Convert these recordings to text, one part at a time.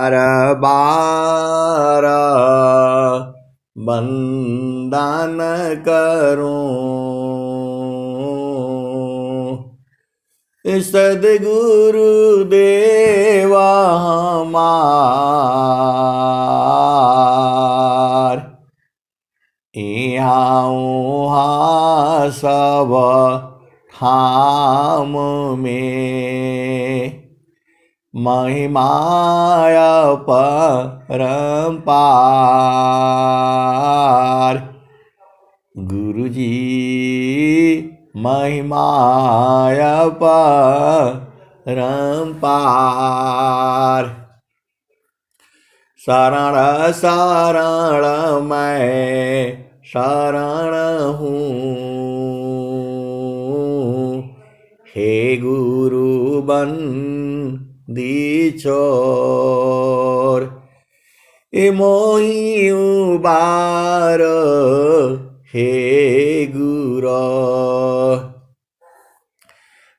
बार बार वंदन करूं, सद्गुरु देवा हमार। यहाँ उहाँ सब ठाम में महिमाय परम्पार। गुरुजी महिमाय परम्पार। शरण शरण मैं शरण हूँ, हे गुरु बंदी छोर। ए मोहि उबार हे गुरु,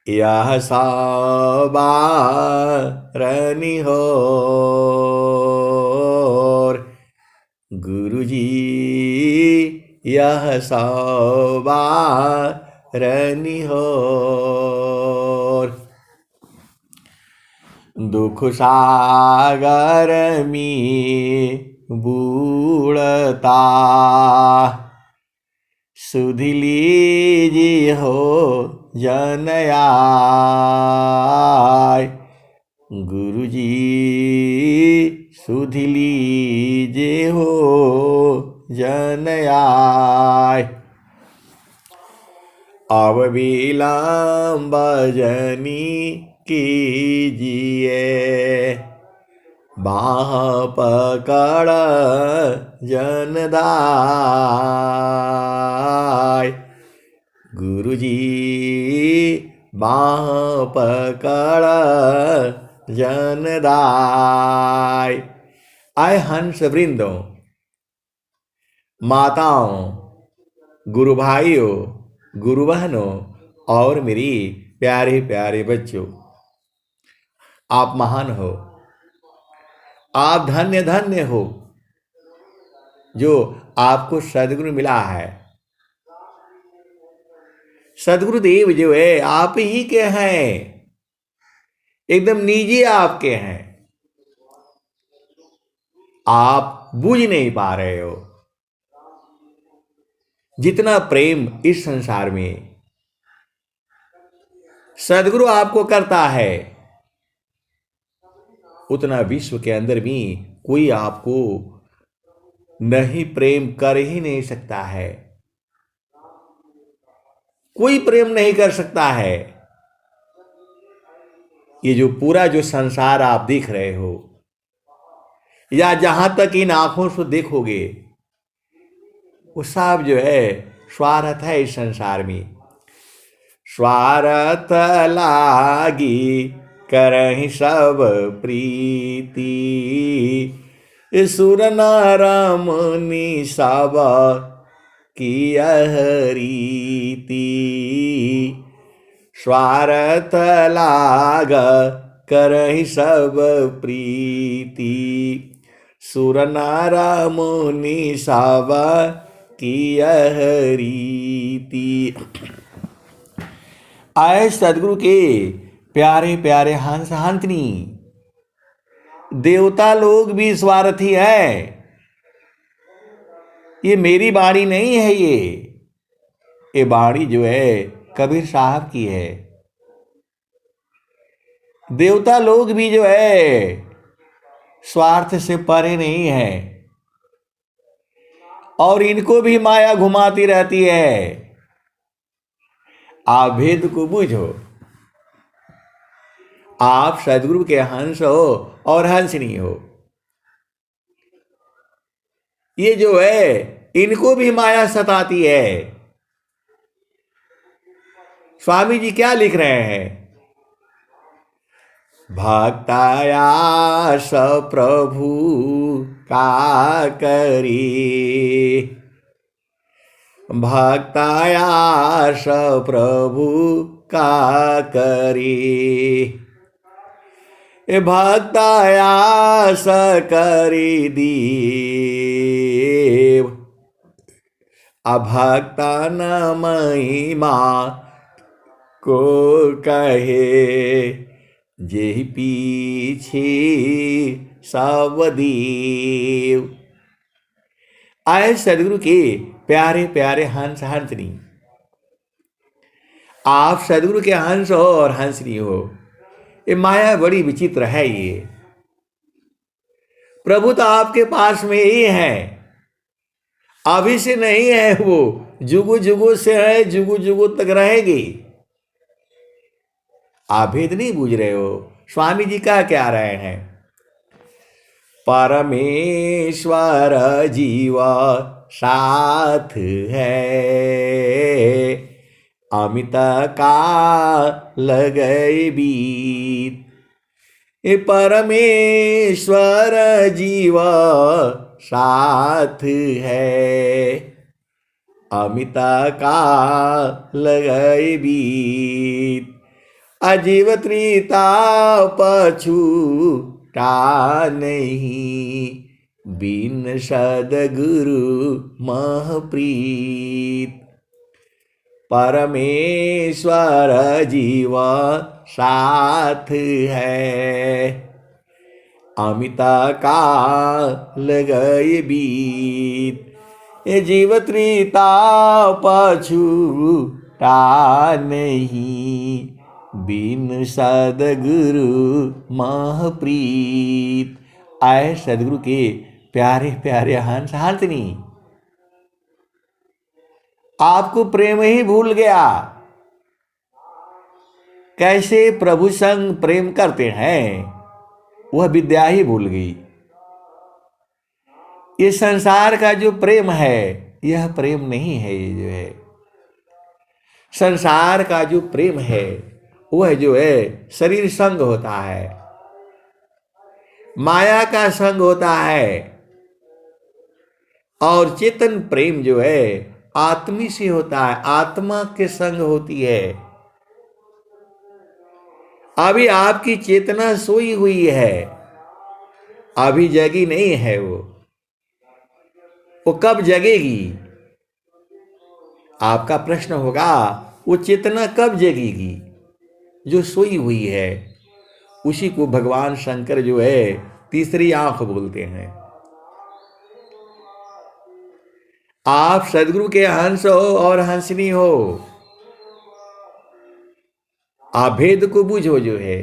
यह सवारनि होर। गुरुजी यह सवारनि होर। दुख सागर में बूढ़ता सुध लीजिए हो जनयाय। गुरुजी सुध लीजिए हो जनयाय। अब विलंब जनी कीजिए, बाह पकड़ जनदाय। गुरुजी बाह पकड़ जनदाय। आए हंस वृंदों, माताओं, गुरु भाइयों, गुरु बहनों और मेरी प्यारे प्यारे बच्चों, आप महान हो, आप धन्य धन्य हो जो आपको सद्गुरु मिला है। सद्गुरुदेव जो है आप ही के हैं, एकदम निजी आपके हैं। आप बूझ नहीं पा रहे हो जितना प्रेम इस संसार में सद्गुरु आपको करता है, उतना विश्व के अंदर भी कोई आपको नहीं प्रेम कर ही नहीं सकता है। कोई प्रेम नहीं कर सकता है। ये जो पूरा जो संसार आप देख रहे हो, या जहां तक इन आंखों से देखोगे, वो सब जो है स्वार्थ है इस संसार में। स्वार्थ लागी करहि सब प्रीति, सुर नर मुनि सब कियह रीति। स्वार्थ लाग करहि सब प्रीति, सुर नर मुनि सब कियह रीति। आए सद्गुरु के प्यारे प्यारे हंस हंसनी, देवता लोग भी स्वार्थी है। ये मेरी बाणी नहीं है, ये बाणी जो है कबीर साहब की है। देवता लोग भी जो है स्वार्थ से परे नहीं है, और इनको भी माया घुमाती रहती है। आप भेद को बूझो। आप सद्गुरु के हंस हो और हंसनी हो। ये जो है इनको भी माया सताती है। स्वामी जी क्या लिख रहे हैं? भक्तायास प्रभु का करी, भक्तायास प्रभु का करी। भक्तायास करी दीव, अभक्ता न महिमा को कहे, जेहि पीछे सब देव। आए सदगुरु के प्यारे प्यारे हंस हंसनी, आप सदगुरु के हंस हो और हंसनी हो। ये माया बड़ी विचित्र है। ये प्रभु तो आपके पास में ही है, अभी से नहीं है, वो जुगु जुगु से है, जुगु जुगु तक रहेगी। आप भेद नहीं बूझ रहे हो। स्वामी जी का क्या रहे हैं, परमेश्वर जीवा साथ है, अमित का लगई बीत। ये परमेश्वर जीवा साथ है, अमित का लगई बीत। अजीव त्रिता पछूटा नहीं, बिन सद्गुरु महप्रीत। परमेश्वर जीवा साथ है, अमित का लगई बीत। ये जीव त्रिता पछूटा नहीं, बिन सद्गुरु महप्रीत। आए सदगुरु के प्यारे प्यारे हंस हंसनी, आपको प्रेम ही भूल गया। कैसे प्रभु संग प्रेम करते हैं, वह विद्या ही भूल गई। ये संसार का जो प्रेम है, यह प्रेम नहीं है। ये जो है संसार का जो प्रेम है, वह जो है शरीर संग होता है, माया का संग होता है। और चेतन प्रेम जो है आत्मी से होता है, आत्मा के संग होती है। अभी आपकी चेतना सोई हुई है, अभी जगी नहीं है। वो कब जगेगी? आपका प्रश्न होगा, वो चेतना कब जगेगी? जो सोई हुई है, उसी को भगवान शंकर जो है तीसरी आंख बोलते हैं। आप सदगुरु के हंस हो और हंसनी हो। आप भेद को बूझो जो है।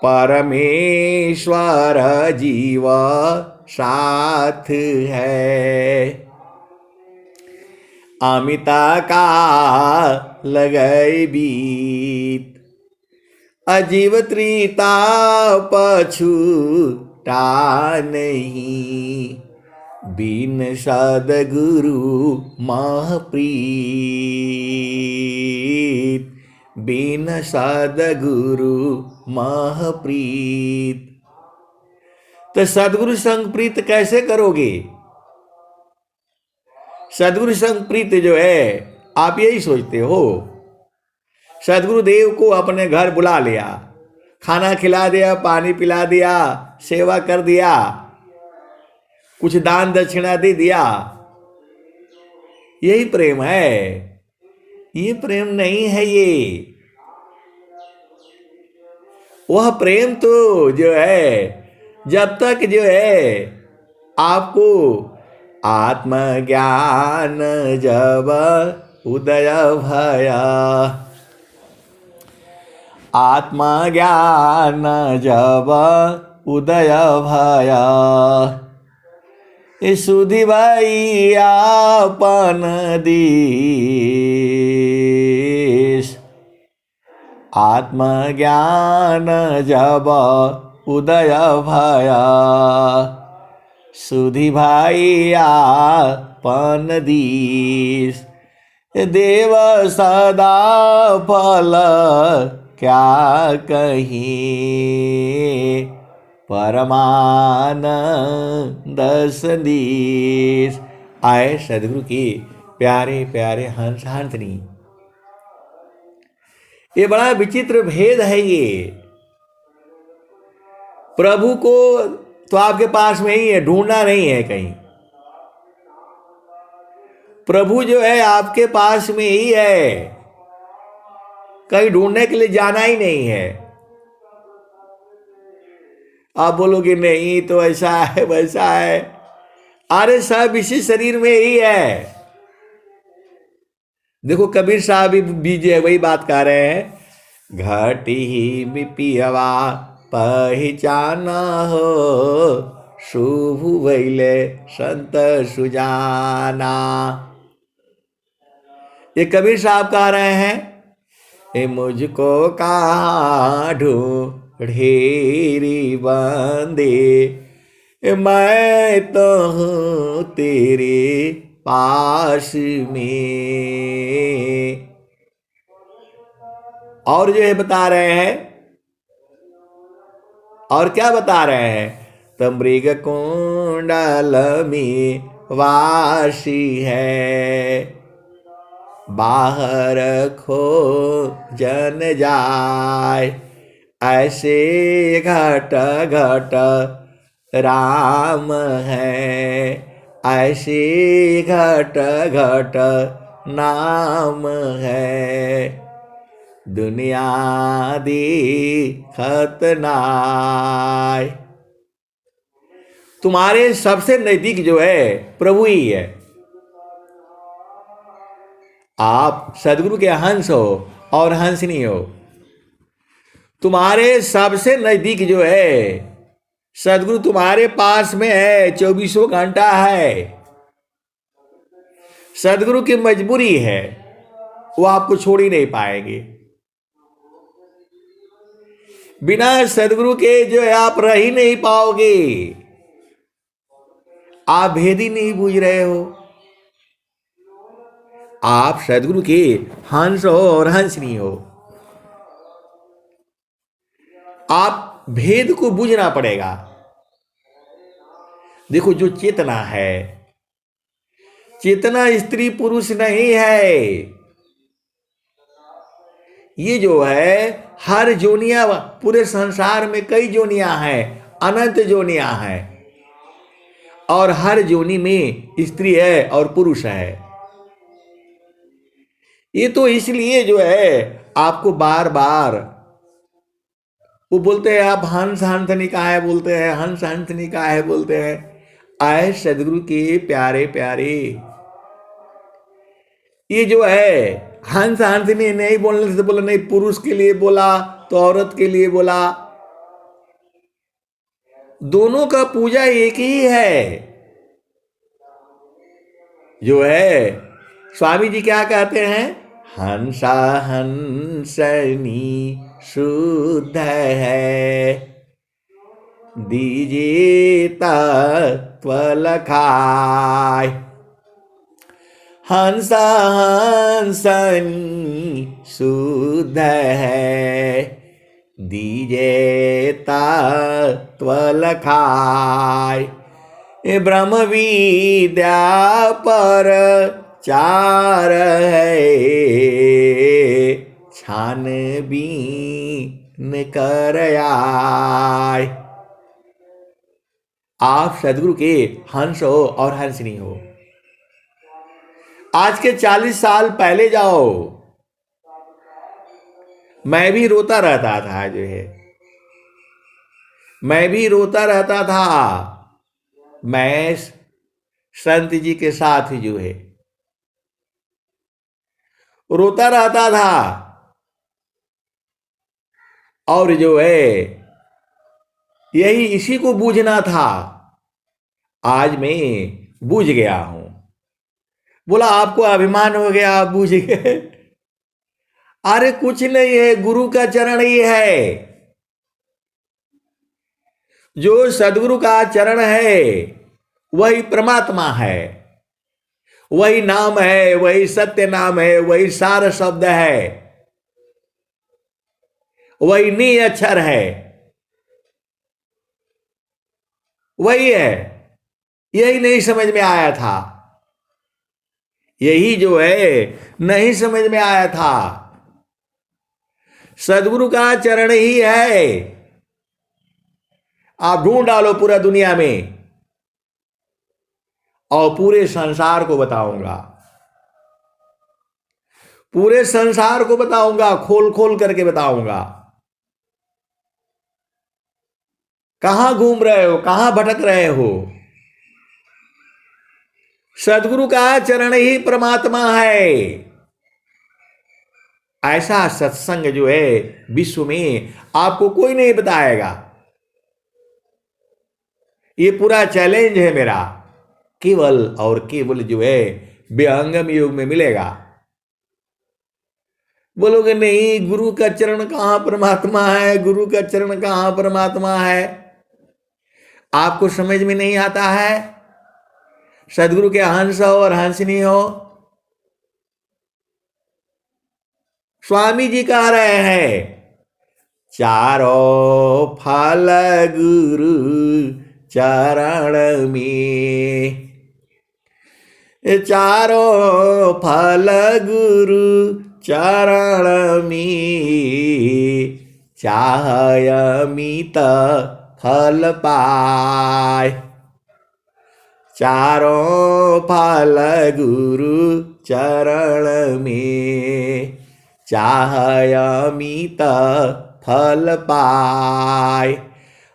परमेश्वर जीवा साथ है, अमिता का लगई बीत। अजीव त्रिता पछूटा नहीं, बिन सद्गुरु महप्रीत। बिन सद्गुरु महप्रीत। तो सद्गुरु संग प्रीत कैसे करोगे? सद्गुरु संग प्रीत जो है, आप यही सोचते हो। सद्गुरु देव को अपने घर बुला लिया, खाना खिला दिया, पानी पिला दिया, सेवा कर दिया, कुछ दान दक्षिणा दे दिया, यही प्रेम है। ये प्रेम नहीं है। ये वह प्रेम तो जो है, जब तक जो है आपको आत्मज्ञान जब उदय भया, आत्मज्ञान जब उदय भया, सुधि भाई आपन दीस। आत्मज्ञान जब उदय भया, सुधि भाई आपन दीस। देव सदा फल क्या कहीं, परमानंद संदेश। आए सदगुरु के प्यारे प्यारे हंस हंसनी, ये बड़ा विचित्र भेद है ये। प्रभु को तो आपके पास में ही है, ढूंढना नहीं है कहीं। प्रभु जो है आपके पास में ही है, कहीं ढूंढने के लिए जाना ही नहीं है। आप बोलोगे नहीं तो ऐसा है वैसा है, अरे सब इसी शरीर में ही है। देखो कबीर साहब भी जो है वही बात कह रहे हैं, घटी ही पियवा पहचाना हो, शुभ वैले संत सुजाना। ये कबीर साहब कह रहे हैं, ए मुझको कहाँ ढूंढेरी बंदे, मैं तो हूँ तेरे पास में। और जो है बता रहे हैं, और क्या बता रहे हैं, तो मृग कुंडल में वासी है, बाहर खो जन जाय, ऐसे घट घट राम है, ऐसे घट घट नाम है, दुनिया देखत नाय। तुम्हारे सबसे नजदीक जो है प्रभु ही है। आप सदगुरु के हंस हो और हंसनी हो। तुम्हारे सबसे नजदीक जो है सदगुरु तुम्हारे पास में है, 24 घंटा है। सदगुरु की मजबूरी है, वो आपको छोड़ ही नहीं पाएंगे। बिना सदगुरु के जो है आप रह ही नहीं पाओगे। आप भेद ही नहीं बूझ रहे हो। आप सदगुरु के हंस हो और हंसनी हो। आप भेद को बूझना पड़ेगा। देखो जो चेतना है, चेतना स्त्री पुरुष नहीं है। ये जो है हर जोनिया, पूरे संसार में कई जोनियां हैं, अनंत जोनियां हैं, और हर जोनी में स्त्री है और पुरुष है। ये तो इसलिए जो है आपको बार बार वो बोलते हैं, आप हंस हंस निकाय बोलते हैं, हंस हंस निकाय बोलते हैं। आए सदगुरु के प्यारे प्यारे, ये जो है हंस हंस नहीं बोलने से बोला, नहीं पुरुष के लिए बोला तो औरत के लिए बोला, दोनों का पूजा एक ही है। जो है स्वामी जी क्या कहते हैं, हंसा हंसनी शुद्ध है, दीजिए तत्व लखाय। हंसा हंसनी शुद्ध है, दीजिए तत्व लखाय। ब्रह्म विद्या पर चार है, छानबीन कर आय। आप सदगुरु के हंस हो और हंसनी हो। आज के 40 साल पहले जाओ, मैं भी रोता रहता था। जो है मैं भी रोता रहता था। मैं संत जी के साथ जो है रोता रहता था, और जो है यही इसी को बूझना था। आज मैं बूझ गया हूं। बोला आपको अभिमान हो गया, आप बूझ गए। अरे कुछ नहीं है, गुरु का चरण ही है। जो सदगुरु का चरण है वही परमात्मा है, वही नाम है, वही सत्य नाम है, वही सार शब्द है, वही नी अक्षर है, वही है। यही नहीं समझ में आया था। यही जो है नहीं समझ में आया था। सदगुरु का चरण ही है। आप ढूंढ डालो पूरा दुनिया में और पूरे संसार को बताऊंगा, पूरे संसार को बताऊंगा, खोल खोल करके बताऊंगा। कहां घूम रहे हो, कहां भटक रहे हो? सदगुरु का चरण ही परमात्मा है। ऐसा सत्संग जो है विश्व में आपको कोई नहीं बताएगा। ये पूरा चैलेंज है मेरा, केवल और केवल जो है विहंगम योग में मिलेगा। बोलोगे नहीं, गुरु का चरण कहां परमात्मा है, गुरु का चरण कहां परमात्मा है? आपको समझ में नहीं आता है? सदगुरु के हंस हो और हंसनी हो। स्वामी जी कह रहे हैं, चारों फल गुरु चरण में, चारों फल गुरु चरण में, चाहे अमित फल पाए। चारों फल गुरु चरण में, चाहे अमित फल पाए।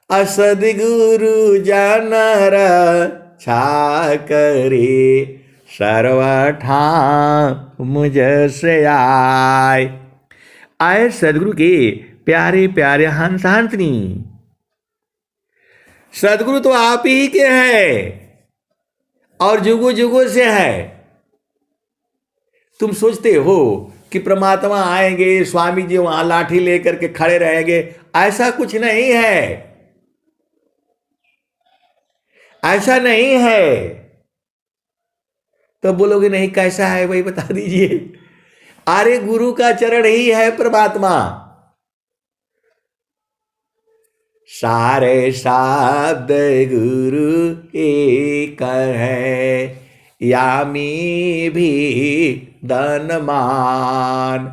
असदगुरु जन रक्षा करे, सर्वठा मुझ से आए सदगुरु के प्यारे प्यारे हंस हंसनी। सदगुरु तो आप ही के हैं और जुगों जुगों से है। तुम सोचते हो कि परमात्मा आएंगे, स्वामी जी वहां लाठी लेकर के खड़े रहेंगे, ऐसा कुछ नहीं है, ऐसा नहीं है। तो बोलोगे नहीं कैसा है भाई बता दीजिए। अरे गुरु का चरण ही है परमात्मा। सारे शब्द गुरु एक है, यामी भी धनमान,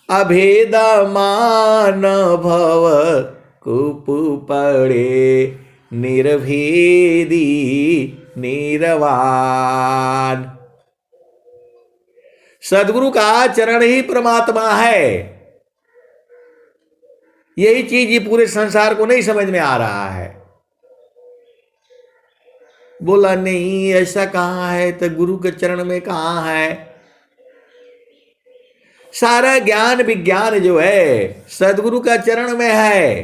अभेद मान भव कुपु पड़े, निर्भेदी निर्वाण। सदगुरु का चरण ही परमात्मा है। यही चीज ये पूरे संसार को नहीं समझ में आ रहा है। बोला नहीं ऐसा कहां है, तो गुरु के चरण में कहां है? सारा ज्ञान विज्ञान जो है सदगुरु का चरण में है।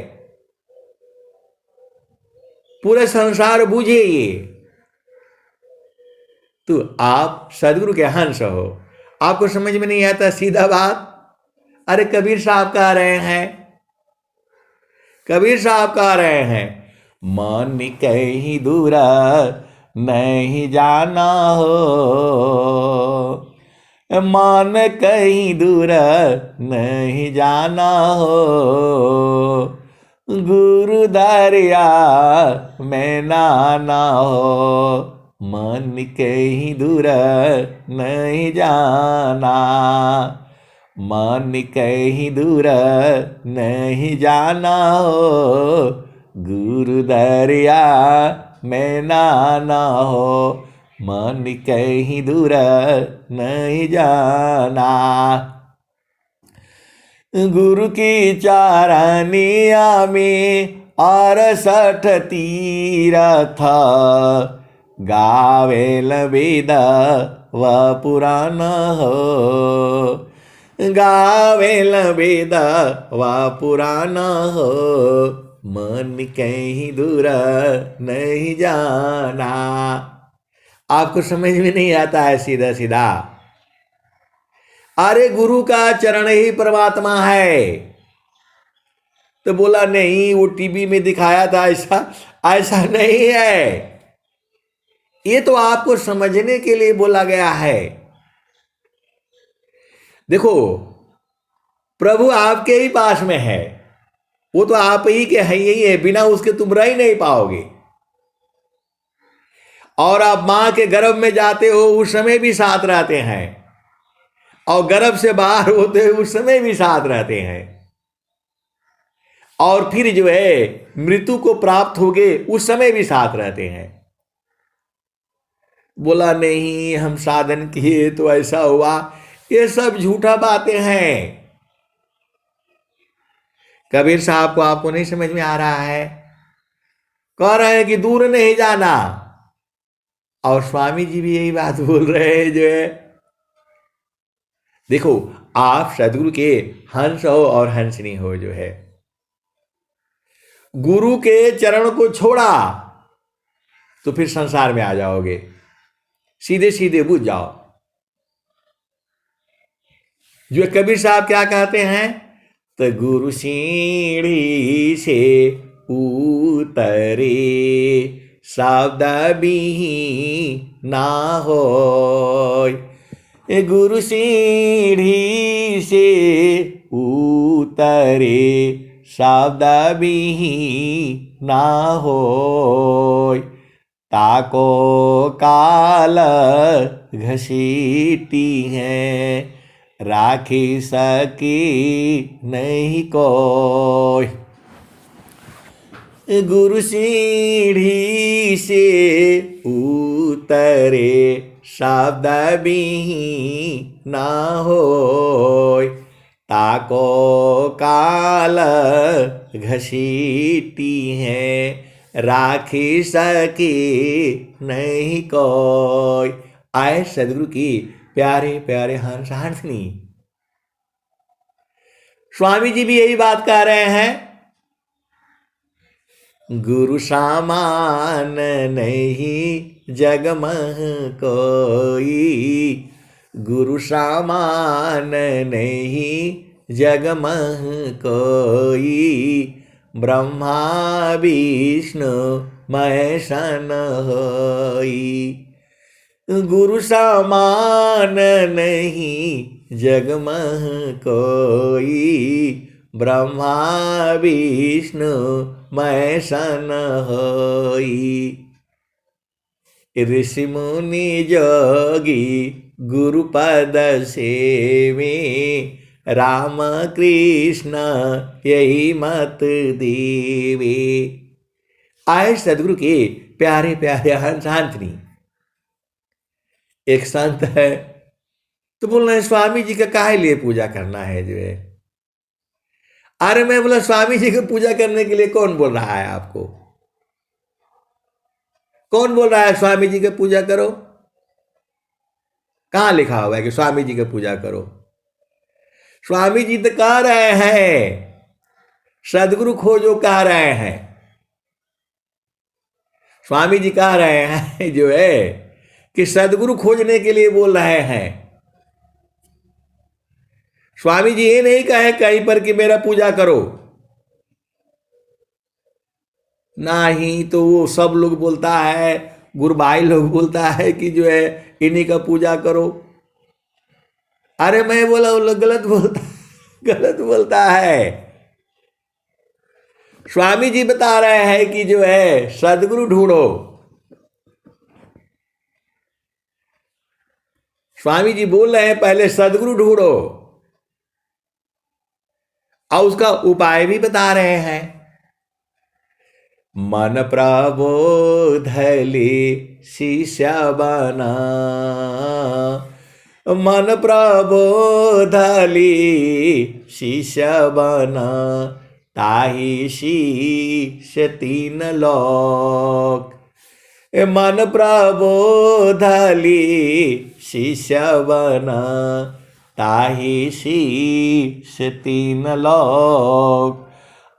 पूरे संसार बूझे ये। तो आप सदगुरु के हंस हो, आपको समझ में नहीं आता सीधा बात। अरे कबीर साहब कह रहे हैं, कबीर साहब कह रहे हैं, मन कहीं दूर नहीं जाना हो, मन कहीं दूर नहीं जाना हो, गुरु दरिया में नाना हो, मन कहीं दूर नहीं जाना, मन कहीं दूर नहीं जाना हो, गुरु दरिया में नाना हो, मन कहीं दूर नहीं जाना। गुरु की चारनिया में 68 तीरथ, गावेल वेद व पुराण हो, गावेल वेद व पुराण हो, मन कहीं दूर नहीं जाना। आपको समझ में नहीं आता है सीधा सीधा। अरे गुरु का चरण ही परमात्मा है। तो बोला नहीं वो टीवी में दिखाया था, ऐसा ऐसा नहीं है। ये तो आपको समझने के लिए बोला गया है। देखो प्रभु आपके ही पास में है, वो तो आप ही के है, यही है, बिना उसके तुम रह ही नहीं पाओगे। और आप मां के गर्भ में जाते हो उस समय भी साथ रहते हैं, और गर्भ से बाहर होते हुए उस समय भी साथ रहते हैं। और फिर जो है मृत्यु को प्राप्त हो गए उस समय भी साथ रहते हैं। बोला नहीं हम साधन किए तो ऐसा हुआ, ये सब झूठा बातें हैं। कबीर साहब को आपको नहीं समझ में आ रहा है? कह रहे हैं कि दूर नहीं जाना, और स्वामी जी भी यही बात बोल रहे हैं जो है। देखो, आप सदगुरु के हंस हो और हंसनी हो जो है, गुरु के चरण को छोड़ा तो फिर संसार में आ जाओगे, सीधे सीधे बुझ जाओ। जो कबीर साहब क्या कहते हैं, तो गुरु सीढ़ी से उतरे शब्द भी ना होय। गुरु सीढ़ी से उतरे शब्द भी ना होय। ताको काल घसीटी है, राखी सकी नहीं कोई। गुरु सीढ़ी से उतरे शब्द भी ना होय। ताको काल घसीटी है, राखी सकी नहीं कोई। आए सदगुरु की प्यारे प्यारे हंस हंसनी। स्वामी जी भी यही बात कह रहे हैं, गुरु सामान नहीं जग मह कोई। गुरु सामान नहीं जग मह कोई। ब्रह्मा विष्णु महेशन होई। गुरु समान नहीं जग मह कोई। ब्रह्मा विष्णु महेशन होई। ऋषि मुनि जोगी गुरु पद सेवे। राम कृष्ण यही मत देवे। आए सदगुरु के प्यारे प्यारे हंस हंसनी। एक संत है तो बोल रहे स्वामी जी का काहे लिए पूजा करना है जो है। अरे मैं बोला स्वामी जी की पूजा करने के लिए कौन बोल रहा है आपको? कौन बोल रहा है स्वामी जी की पूजा करो? कहां लिखा हुआ है कि स्वामी जी की पूजा करो? स्वामी जी तो कह रहे हैं, सदगुरु खोजो कह रहे हैं। स्वामी जी कह रहे हैं जो है कि सदगुरु खोजने के लिए बोल रहे हैं। स्वामी जी ये नहीं कहे कहीं पर कि मेरा पूजा करो, ना ही तो वो सब लोग बोलता है, गुरबाई लोग बोलता है कि जो है इन्हीं का पूजा करो। अरे मैं बोला वो लोग गलत बोलता है। स्वामी जी बता रहे हैं कि जो है सदगुरु ढूंढो। स्वामी जी बोल रहे हैं पहले सदगुरु ढूंढो, और उसका उपाय भी बता रहे हैं। मन प्रबोधली शिष्य बना। मन प्रबोधली शिष्य बना। ताहि शीश तीन लोक। मन प्रबोधली शिष्य बना। ताहि शीश तीन लोक।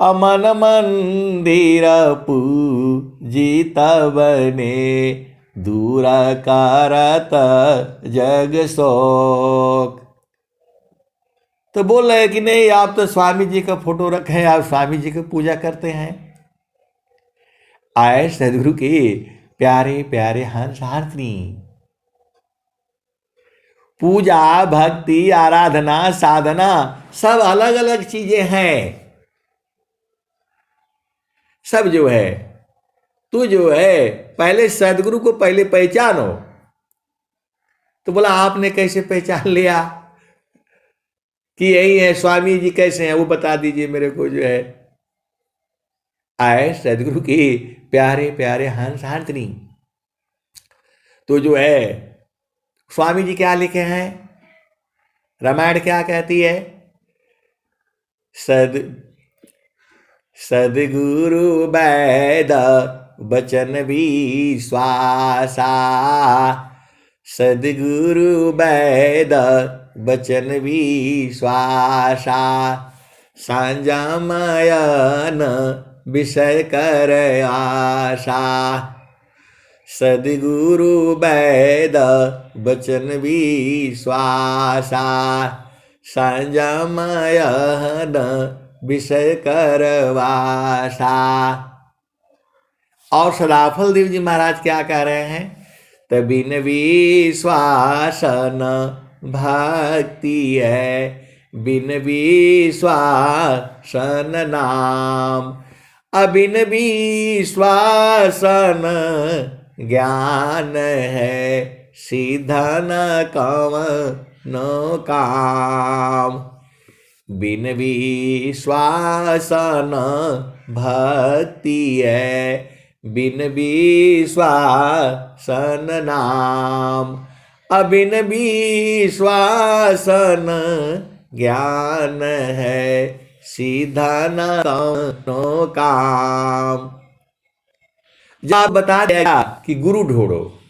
अमन मंदिर पूजित बने। दूर करत जग शोक। तो बोल रहे कि नहीं आप तो स्वामी जी का फोटो रखे, आप स्वामी जी की पूजा करते हैं। आए सदगुरु के प्यारे प्यारे हंस हंसनी। पूजा भक्ति आराधना साधना सब अलग अलग चीजें हैं। सब जो है तू जो है पहले सदगुरु को पहले पहचानो। तो बोला आपने कैसे पहचान लिया कि यही है स्वामी जी? कैसे हैं वो बता दीजिए मेरे को जो है। आए सदगुरु की प्यारे प्यारे हंस हांतनी। तो जो है स्वामी जी क्या लिखे हैं, रामायण क्या कहती है, सद सदगुरु वैद बचन विश्वासा, सदगुरु वैद बचन विश्वासा, सांजामयन विषय कर आशा, सदगुरु वैद बचन विश्वासा, सांजामयन विषय करवासा। और सदाफल देव जी महाराज क्या कह रहे हैं, तबिन विश्वासन भक्ति है, बिन विश्वासन नाम, अबिन विश्वासन ज्ञान है, सीधा न कवनो काम, बिन विश्वासन भक्ति है, बिन विश्वासन नाम, अबिन विश्वासन ज्ञान है, सीधा न कवनो काम। जब बता देगा कि गुरु ढूंढो,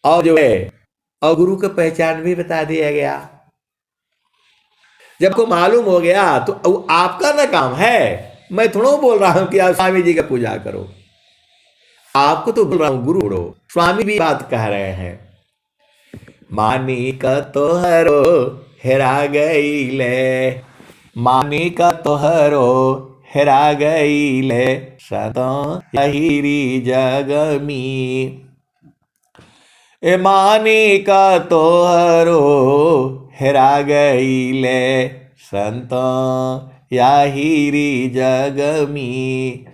और जो है और गुरु की पहचान भी बता दिया गया। जब को मालूम हो गया तो आपका ना काम है, मैं थोड़ा बोल रहा हूं कि आप स्वामी जी का पूजा करो, आपको तो बोल रहा हूं गुरु ढूंढो। स्वामी भी बात कह रहे हैं, मानिक तोहरो हेरा गईले, मानिक तोहरो हेरा गईले, सतो यहिरी जगमी, ए मानिक तोहरो हेरा गईले, संत याहिरी जगमी,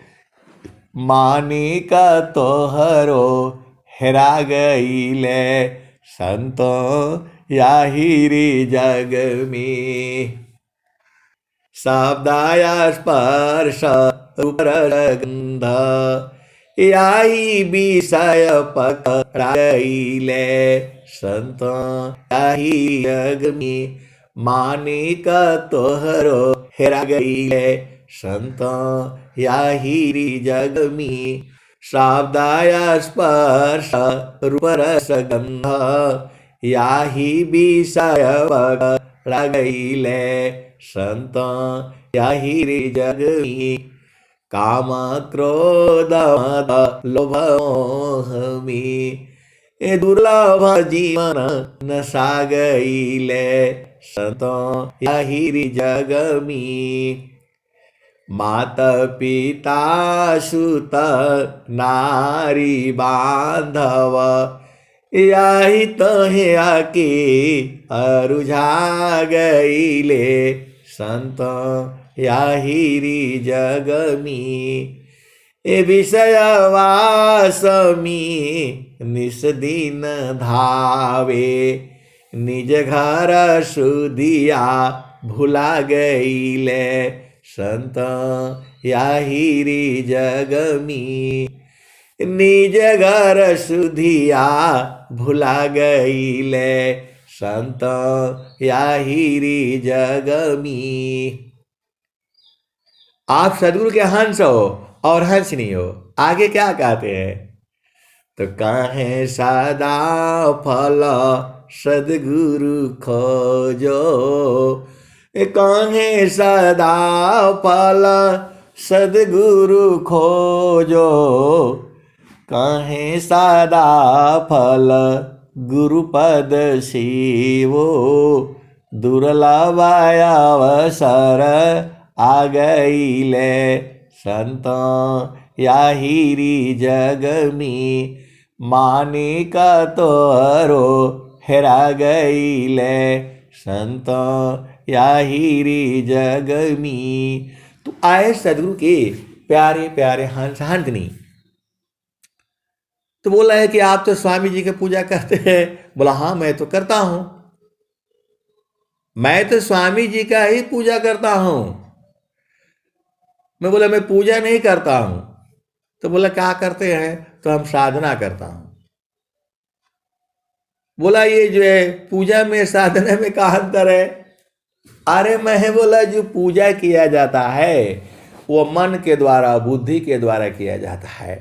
मानिक तोहरो हेरा गईले, संत याहिरी जगमी, शब्दाया स्पर्श रूपरगंध याही विषय पकड़ाइले, संत याही जगमी, मानिक तोहरो हेरा गईले, संत याहिरी जगमी, शब्दाया स्पर्श रूपरसगंध याही विषय पकड़ा गईले, संत याहिरी जगमी, काम क्रोध मद लोभ मोहमी, ए दुर्लभ जीवन नसा गईले, संत याहिरी जगमी, मात पिता सुत नारी बांधव याही तहे आके अरुझा गईले, संत याहिरी जगमी, ए विषय वासमी निस दिन धावे, निज घर सुधिया भुला गईले, संत याहिरी जगमी, निज घर सुधिया भुला गईले, संत याहिरी जगमी। आप सदगुरु के हंस हो और हंस नहीं हो। आगे क्या कहते हैं, तो काहे सदा फल सदगुरु खोजो, काहे सदा फल सदगुरु खोजो, काहे सदा फल गुरुपद सेवो, दुर्लभ अवसर आ गईले, संत याहिरी जगमी, मानिक तोहरो हेरा गईले, संत याहिरी जगमी। तो आए सदगुरु के प्यारे प्यारे हंस हांतनी। तो बोला है कि आप तो स्वामी जी की पूजा करते हैं। बोला हाँ मैं तो करता हूं, मैं तो स्वामी जी का ही पूजा करता हूं। मैं बोला मैं पूजा नहीं करता हूं। तो बोला क्या करते हैं? तो हम साधना करता हूं। बोला ये जो है पूजा में साधना में क्या अंतर है? अरे मैं बोला जो पूजा किया जाता है वो मन के द्वारा, बुद्धि के द्वारा किया जाता है।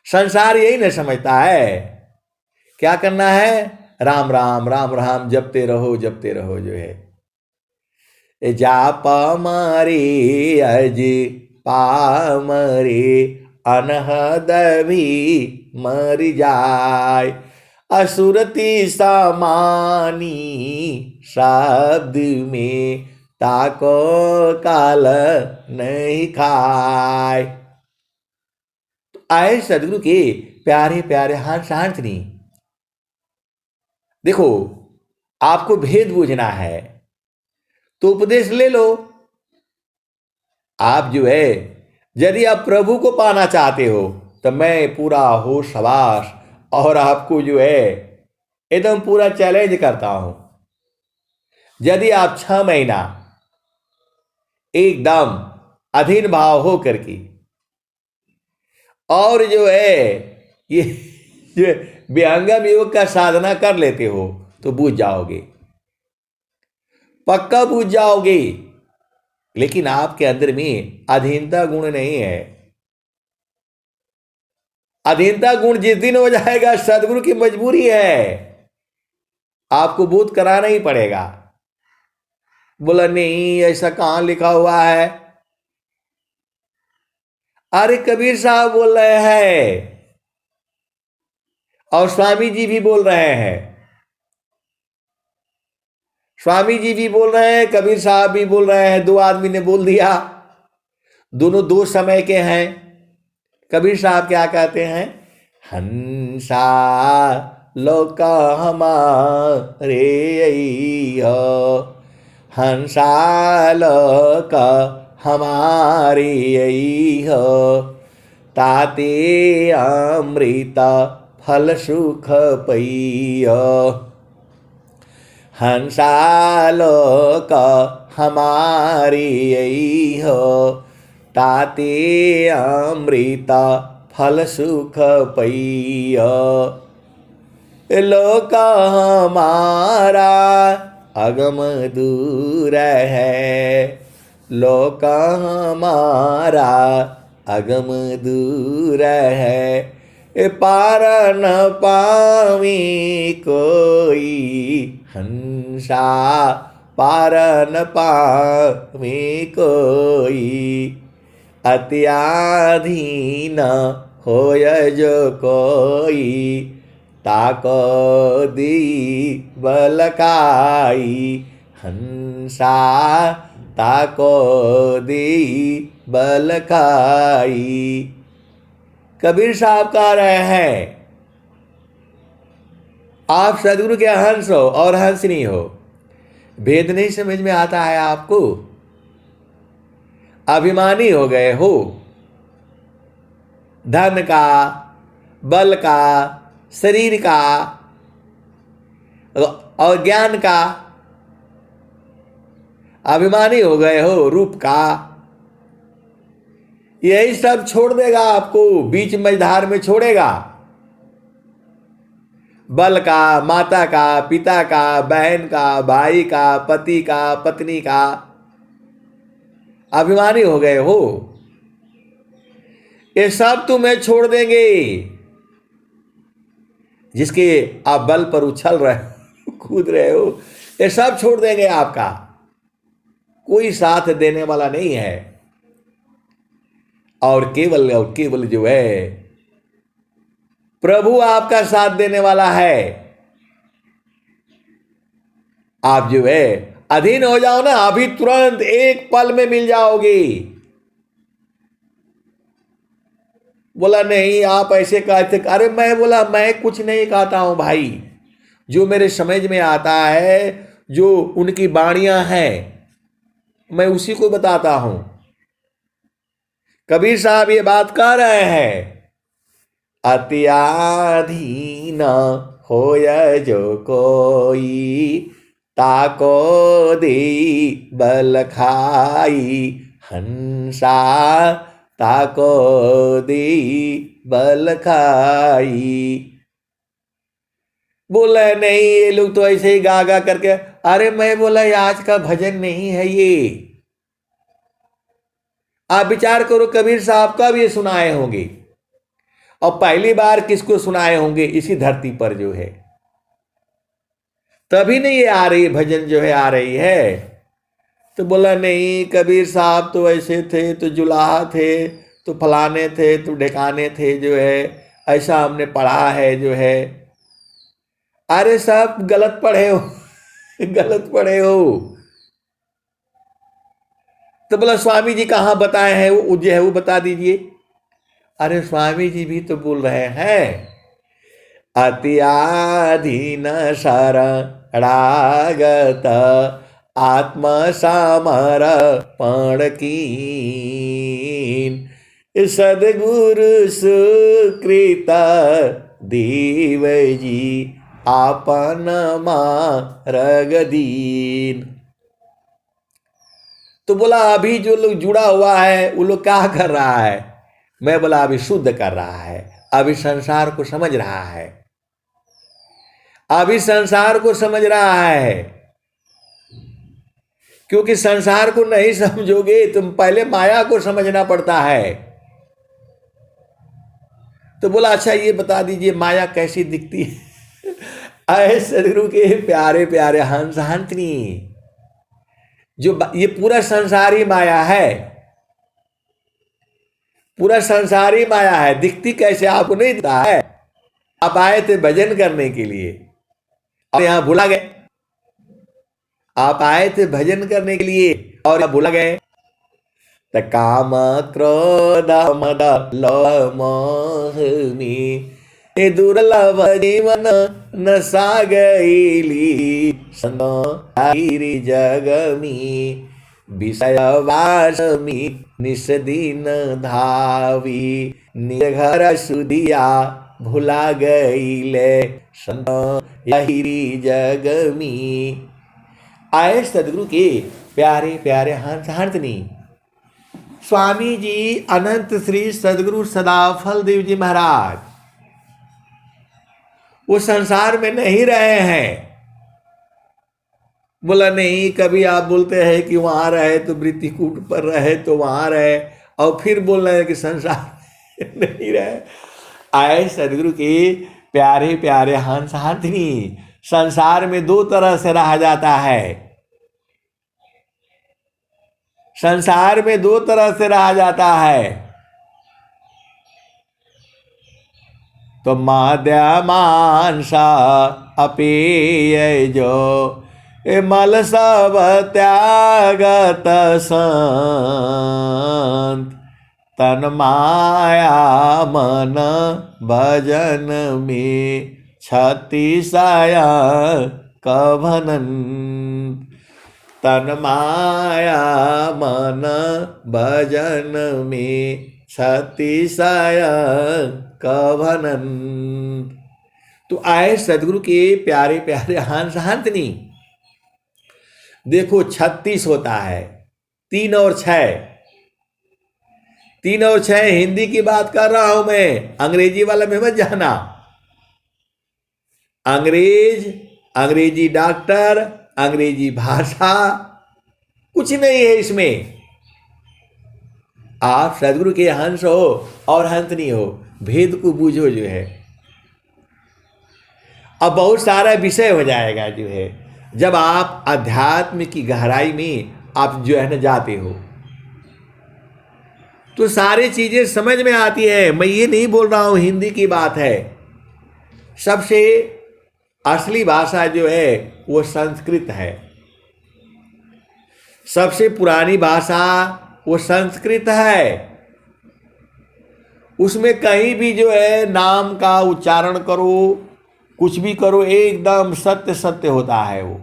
संसार यही नहीं समझता है। क्या करना है? राम राम राम राम जपते रहो जो है। जाप मारी अज पामरे अनहद भी मर जाय, असुरति समानी शब्द में ताको काल नहीं खाय। तो आए सदगुरु के प्यारे प्यारे हंसार्थनी, देखो आपको भेद बूझना है तो उपदेश ले लो। आप जो है यदि आप प्रभु को पाना चाहते हो तो मैं पूरा होश हवास और आपको जो है एकदम पूरा चैलेंज करता हूं। यदि आप 6 महीना एकदम अधीन भाव हो करके और जो है ये जो विहंगम योग का साधना कर लेते हो तो बूझ जाओगे, पक्का बूझ जाओगे। लेकिन आपके अंदर में अधीनता गुण नहीं है। अधीनता गुण जिस दिन हो जाएगा सदगुरु की मजबूरी है, आपको बोध कराना ही पड़ेगा। बोला नहीं ऐसा कहां लिखा हुआ है? अरे कबीर साहब बोल रहे हैं और स्वामी जी भी बोल रहे हैं। स्वामी जी भी बोल रहे हैं, कबीर साहब भी बोल रहे हैं। 2 आदमी ने बोल दिया, दोनों 2 समय के हैं। कबीर साहब क्या कहते हैं? हंसा लोक हमारे हो, हंसा लोक हमारे हो, ताते अमृत फल सुख पइयो। हंसा लोक हमारी हो, ताते अमृत फल सुख पइयो। लोक हमारा अगम दूर है, लोक हमारा अगम दूर है। पार न पावी कोई हंसा, पार न पावी कोई। अत्याधीन होय जो कोई, ताको दी बलकाई। हंसा ताको दी बलकाई। कबीर साहब कह रहे हैं आप सदगुरु के हंस हो और हंसनी हो। भेद नहीं समझ में आता है आपको? अभिमानी हो गए हो, धन का, बल का, शरीर का और ज्ञान का अभिमानी हो गए हो, रूप का। यही सब छोड़ देगा आपको, बीच मझधार में छोड़ेगा। बल का, माता का, पिता का, बहन का, भाई का, पति का, पत्नी का अभिमानी हो गए हो। ये सब तुम्हें छोड़ देंगे। जिसके आप बल पर उछल रहे हो, कूद रहे हो, ये सब छोड़ देंगे आपका। कोई साथ देने वाला नहीं है। और केवल जो है प्रभु आपका साथ देने वाला है। आप जो है अधीन हो जाओ ना, अभी तुरंत एक पल में मिल जाओगे। बोला नहीं आप ऐसे कहते। अरे मैं बोला मैं कुछ नहीं कहता हूं भाई, जो मेरे समझ में आता है, जो उनकी वाणियां हैं, मैं उसी को बताता हूं। कबीर साहब ये बात कह रहे हैं, अत्याधीन होय जो कोई, ताको दी बल खाई। हंसा ताको दी बल खाई। बोला नहीं, ये लोग तो ऐसे ही गा गा करके, अरे मैं बोला ये आज का भजन नहीं है ये। आप विचार करो, कबीर साहब का भी ये सुनाए होंगे, और पहली बार किसको सुनाए होंगे, इसी धरती पर जो है। तभी नहीं ये आ रही भजन जो है आ रही है। तो बोला नहीं, कबीर साहब तो ऐसे थे, तो जुलाहा थे, तो फलाने थे, तो ढेकाने थे जो है, ऐसा हमने पढ़ा है जो है। अरे साहब गलत पढ़े हो गलत पढ़े हो। तो बोला स्वामी जी कहाँ बताए हैं, वो जो है वो बता दीजिए। अरे स्वामी जी भी तो बोल रहे हैं, अत्याधीन शरणागत आत्म समर्पण कीन, सदगुरु सुकृत देव जी आपन मार्ग दीन। तो बोला अभी जो लोग जुड़ा हुआ है वो लोग क्या कर रहा है? मैं बोला अभी शुद्ध कर रहा है, अभी संसार को समझ रहा है, अभी संसार को समझ रहा है। क्योंकि संसार को नहीं समझोगे तुम, पहले माया को समझना पड़ता है। तो बोला अच्छा ये बता दीजिए माया कैसी दिखती है? आए सदगुरु के प्यारे प्यारे हंस हंसनी, जो ये पूरा संसार ही माया है, पूरा संसार ही माया है। दिखती कैसे आपको नहीं दिखता है? आप आए थे भजन करने के लिए और यहां भुला गए। आप आए थे भजन करने के लिए और यहां भुला गए। त काम क्रोध मद लोभ मोहनी दुर्लभ जीवन न सागैली संगी जगमी विषय वासमी निस्दिन धावी निर्घर सुदिया भुला गईले संत यही जगमी। आए सदगुरु के प्यारे प्यारे हंस हंसनी। स्वामी जी अनंत श्री सदगुरु सदाफल देव जी महाराज वो संसार में नहीं रहे हैं। बोला नहीं, कभी आप बोलते हैं कि वहां रहे तो वृत्तिकूट पर रहे तो वहां रहे, और फिर बोल रहे हैं कि संसार में नहीं रहे। आए सदगुरु के प्यारे प्यारे हंस हंसनी। संसार में दो तरह से रहा जाता है, संसार में दो तरह से रहा जाता है। तो माद्यमांसा अपेय जो मल सब त्यागत संत तन माया मन भजन में छत्तीसाया कभनन। तन माया मन भजन में छत्तीसाया कभनन। तो आए सदगुरु के प्यारे प्यारे हंस हंसनी। देखो 36 होता है, 3 और 6, 3 और 6 हिंदी की बात कर रहा हूं मैं, अंग्रेजी वाला में मत जाना। अंग्रेजी डॉक्टर, अंग्रेजी भाषा कुछ नहीं है इसमें। आप सदगुरु के हंस हो और हंसनी हो, भेद को बूझो जो है। अब बहुत सारा विषय हो जाएगा जो है, जब आप अध्यात्म की गहराई में आप जो है ना जाते हो तो सारी चीजें समझ में आती है। मैं ये नहीं बोल रहा हूं हिंदी की बात है, सबसे असली भाषा जो है वो संस्कृत है। सबसे पुरानी भाषा वो संस्कृत है। उसमें कहीं भी जो है नाम का उच्चारण करो, कुछ भी करो, एकदम सत्य सत्य होता है वो,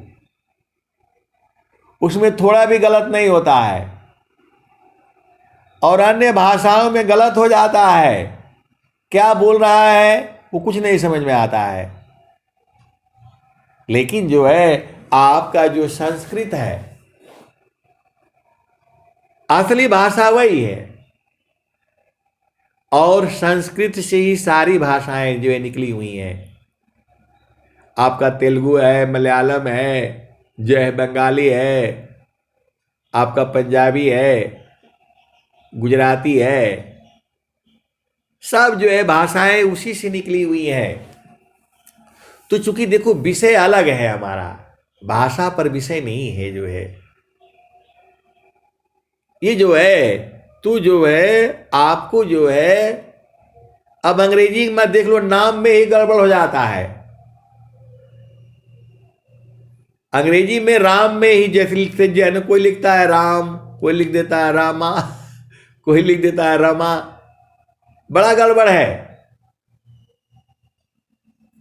उसमें थोड़ा भी गलत नहीं होता है। और अन्य भाषाओं में गलत हो जाता है, क्या बोल रहा है वो कुछ नहीं समझ में आता है। लेकिन जो है आपका जो संस्कृत है, असली भाषा वही है। और संस्कृत से ही सारी भाषाएं जो है निकली हुई हैं। आपका तेलुगु है, मलयालम है, जो है बंगाली है, आपका पंजाबी है, गुजराती है, सब जो है भाषाएं उसी से निकली हुई हैं। तो चूंकि देखो विषय अलग है हमारा, भाषा पर विषय नहीं है जो है। ये जो है तू जो है आपको जो है, अब अंग्रेजी में देख लो, नाम में ही गड़बड़ हो जाता है। अंग्रेजी में राम में ही जैसे लिखते जो है ना, कोई लिखता है राम, कोई लिख देता है रामा, कोई लिख देता है रमा, बड़ा गड़बड़ है।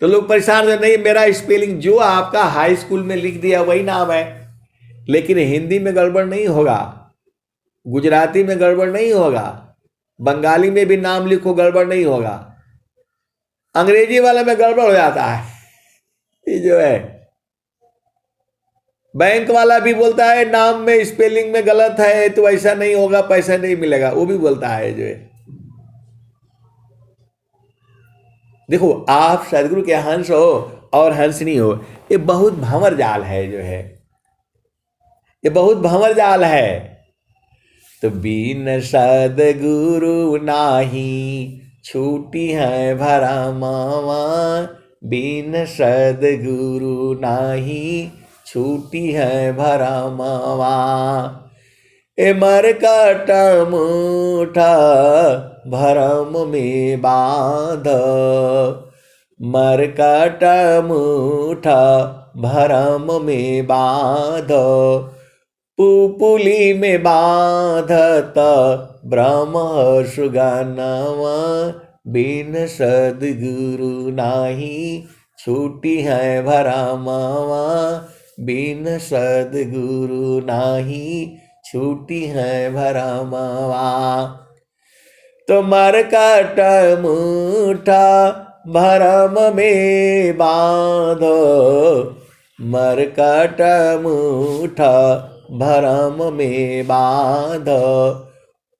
तो लोग परेशान है, नहीं मेरा स्पेलिंग जो आपका हाई स्कूल में लिख दिया वही नाम है, लेकिन हिंदी में गड़बड़ नहीं होगा, गुजराती में गड़बड़ नहीं होगा, बंगाली में भी नाम लिखो गड़बड़ नहीं होगा, अंग्रेजी वाले में गड़बड़ हो जाता है। ये जो है बैंक वाला भी बोलता है नाम में स्पेलिंग में गलत है तो ऐसा नहीं होगा, पैसा नहीं मिलेगा, वो भी बोलता है जो है। देखो आप सदगुरु के हंस हो और हंसनी हो, ये बहुत भंवर जाल है जो है, ये बहुत भंवर जाल है। तो बिन सदगुरु नाही छूटी है भरा मावा, बिन सदगुरु नाही छूटी है भरा मावा। ए मरकट मुठा भरम में बांध, मरकट मुठा भरम में बांध, पुपुली में बांधत ब्रह्म सुगनवा, बिन सदगुरु नाही छूटी है भरा मावा, बिन सदगुरु नाही छूटी है भरा मावा। तो मरकट मुठा भरम में बांधो, मरकट मुठा भरम में बांध,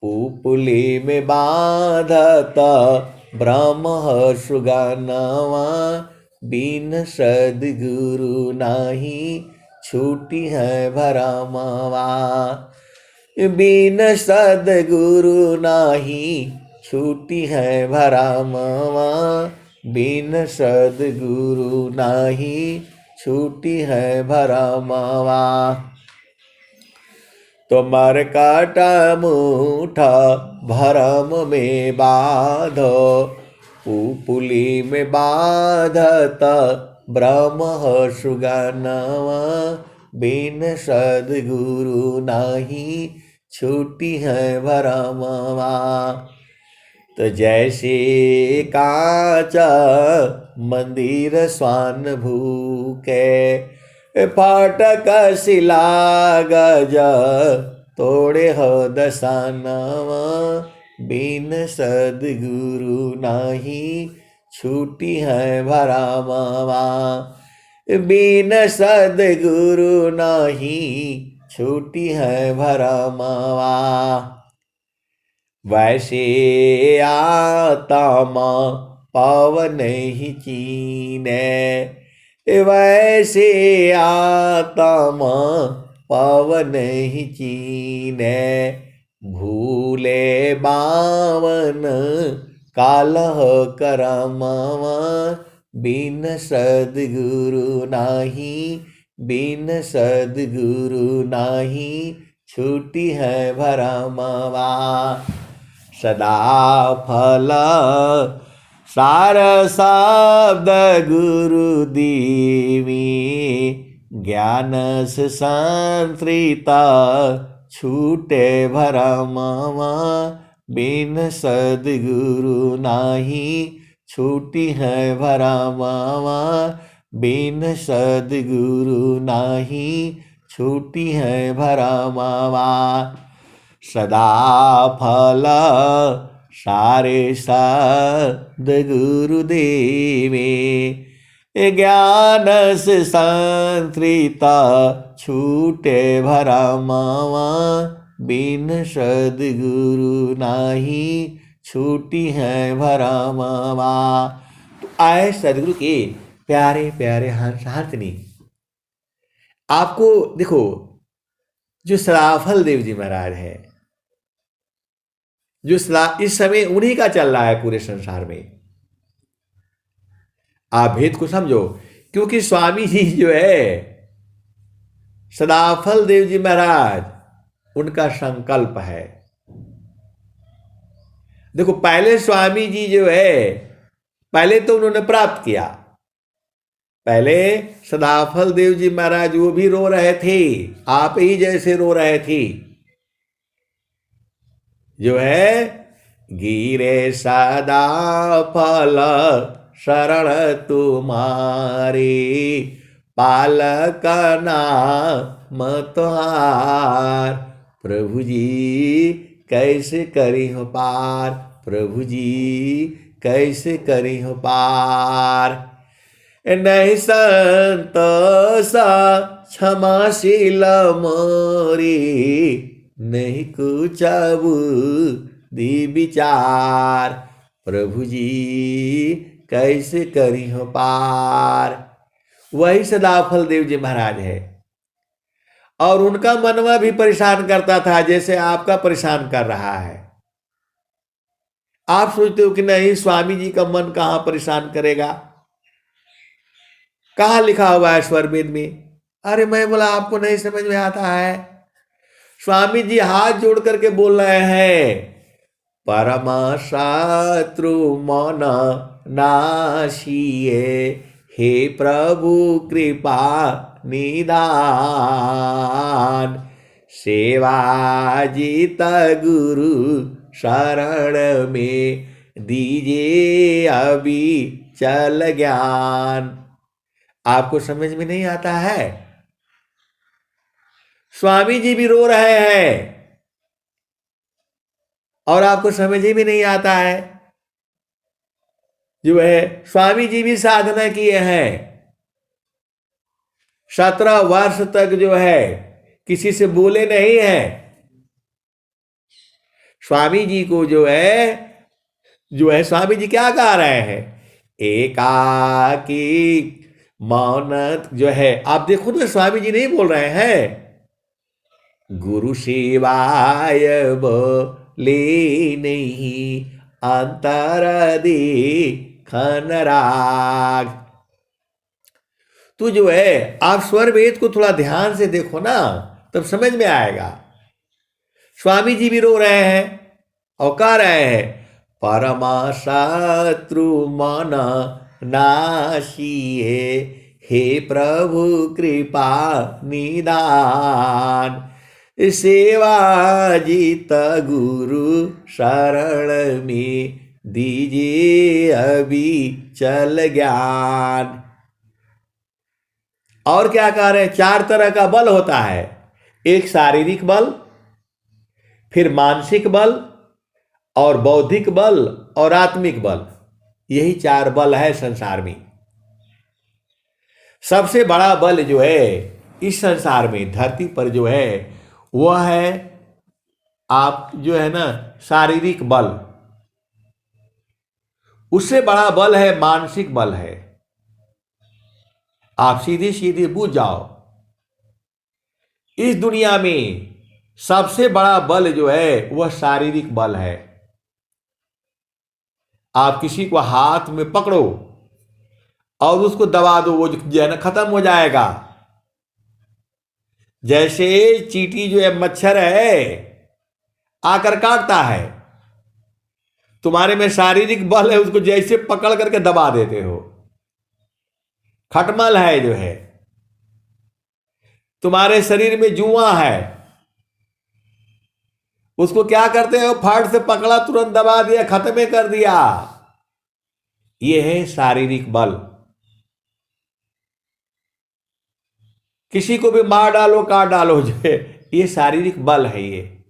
पुपुली में बांधत ब्रह्म सुगनवा, बिन सदगुरु नाही छूटी है भरा मावा, बिन सदगुरु नाही छूटी है भरा मावा, बिन सदगुरु नाही छूटी है भरा मावा। तो मरकट मुठा भरम में बांधो, पुपुली में बांधत ब्रह्म सुगनवा, बिन सदगुरु नाही छूटी है भरा मावा। तो जैसे कांचा मंदिर स्वान भूखे, फाटक शिला गज तोड़े हो दसानवा, बिन सदगुरु नाही छूटी है भरा मावा, बिन सदगुरु नाही छूटी है भरा मावा। वैसे आत्मा पावन ही चीने, वैसे आत्मा पावन ही चीने, भूले बावन कालह करमावा, बिन सदगुरु नाही, बिन सदगुरु नाही छूटी है भरा मावा। सदा फल सार शब्द गुरु दीवी, ज्ञान से संतृता छूटे भरा मावा, बिन सदगुरु नाही छूटी है भरा मावा, बिन सदगुरु नाही छूटी है भरा मावा। सदा फल सारे सद्गुरु देवे, ज्ञान से संतृता छूटे भरा मावा, बिन सद्गुरु नाही छूटी है भरमवा। तो आए सदगुरु के प्यारे प्यारे हंस हंसनी। आपको देखो, जो सराफल देव जी महाराज है, जो इस समय उन्हीं का चल रहा है पूरे संसार में। आप भेद को समझो, क्योंकि स्वामी जी जो है सदाफल देव जी महाराज, उनका संकल्प है। देखो, पहले स्वामी जी जो है, पहले तो उन्होंने प्राप्त किया। पहले सदाफल देव जी महाराज वो भी रो रहे थे, आप ही जैसे रो रहे थे। जो है गिरे सदा फल शरण तुम्हारे, पालक नाम तुहार। प्रभु जी कैसे करी हो पार, प्रभु जी कैसे करी हो पार। नहीं संतोष क्षमाशील मोरी, नहीं कुछ दी विचार। प्रभु जी कैसे करी हो पार। वही सदाफल देव जी महाराज है। और उनका मनवा भी परेशान करता था, जैसे आपका परेशान कर रहा है। आप सोचते हो कि नहीं, स्वामी जी का मन कहां परेशान करेगा, कहां लिखा हुआ है स्वर वेद में। अरे मैं बोला आपको नहीं समझ में आता है। स्वामी जी हाथ जोड़ करके बोल रहे हैं, परम शत्रु मन नाशिए, हे प्रभु कृपा निदान। सेवा जीत गुरु शरण में, दीजिए अभी चल ज्ञान। आपको समझ में नहीं आता है। स्वामी जी भी रो रहे हैं और आपको समझ ही में नहीं आता है। जो है स्वामी जी भी साधना किए हैं, 17 वर्ष तक जो है किसी से बोले नहीं है। स्वामी जी को जो है स्वामी जी क्या गा रहे हैं, एकाकी मौन जो है। आप देखो ना, स्वामी जी नहीं बोल रहे हैं, गुरु शिवाय बोले नहीं, अंतर देखन राग। तो जो है आप स्वर वेद को थोड़ा ध्यान से देखो ना, तब समझ में आएगा। स्वामी जी भी रो रहे हैं और कह रहे हैं, परमा शत्रु मन नाशिए, हे प्रभु कृपा निदान। सेवा जीत गुरु शरण में, दीजिए अभी चल ज्ञान। और क्या कह रहे हैं, 4 तरह का बल होता है। एक शारीरिक बल, फिर मानसिक बल, और बौद्धिक बल, और आत्मिक बल। यही 4 बल है संसार में। सबसे बड़ा बल जो है इस संसार में, धरती पर जो है, वह है आप जो है ना शारीरिक बल। उससे बड़ा बल है मानसिक बल है। आप सीधे सीधे बूझ जाओ, इस दुनिया में सबसे बड़ा बल जो है वह शारीरिक बल है। आप किसी को हाथ में पकड़ो और उसको दबा दो, वो जो है ना खत्म हो जाएगा। जैसे चींटी जो है, मच्छर है, आकर काटता है, तुम्हारे में शारीरिक बल है, उसको जैसे पकड़ करके दबा देते हो। खटमल है जो है, तुम्हारे शरीर में जुआ है, उसको क्या करते हो, फाड़ से पकड़ा, तुरंत दबा दिया, खत्म कर दिया। यह है शारीरिक बल। किसी को भी मार डालो, काट डालो, जो है ये शारीरिक बल है। ये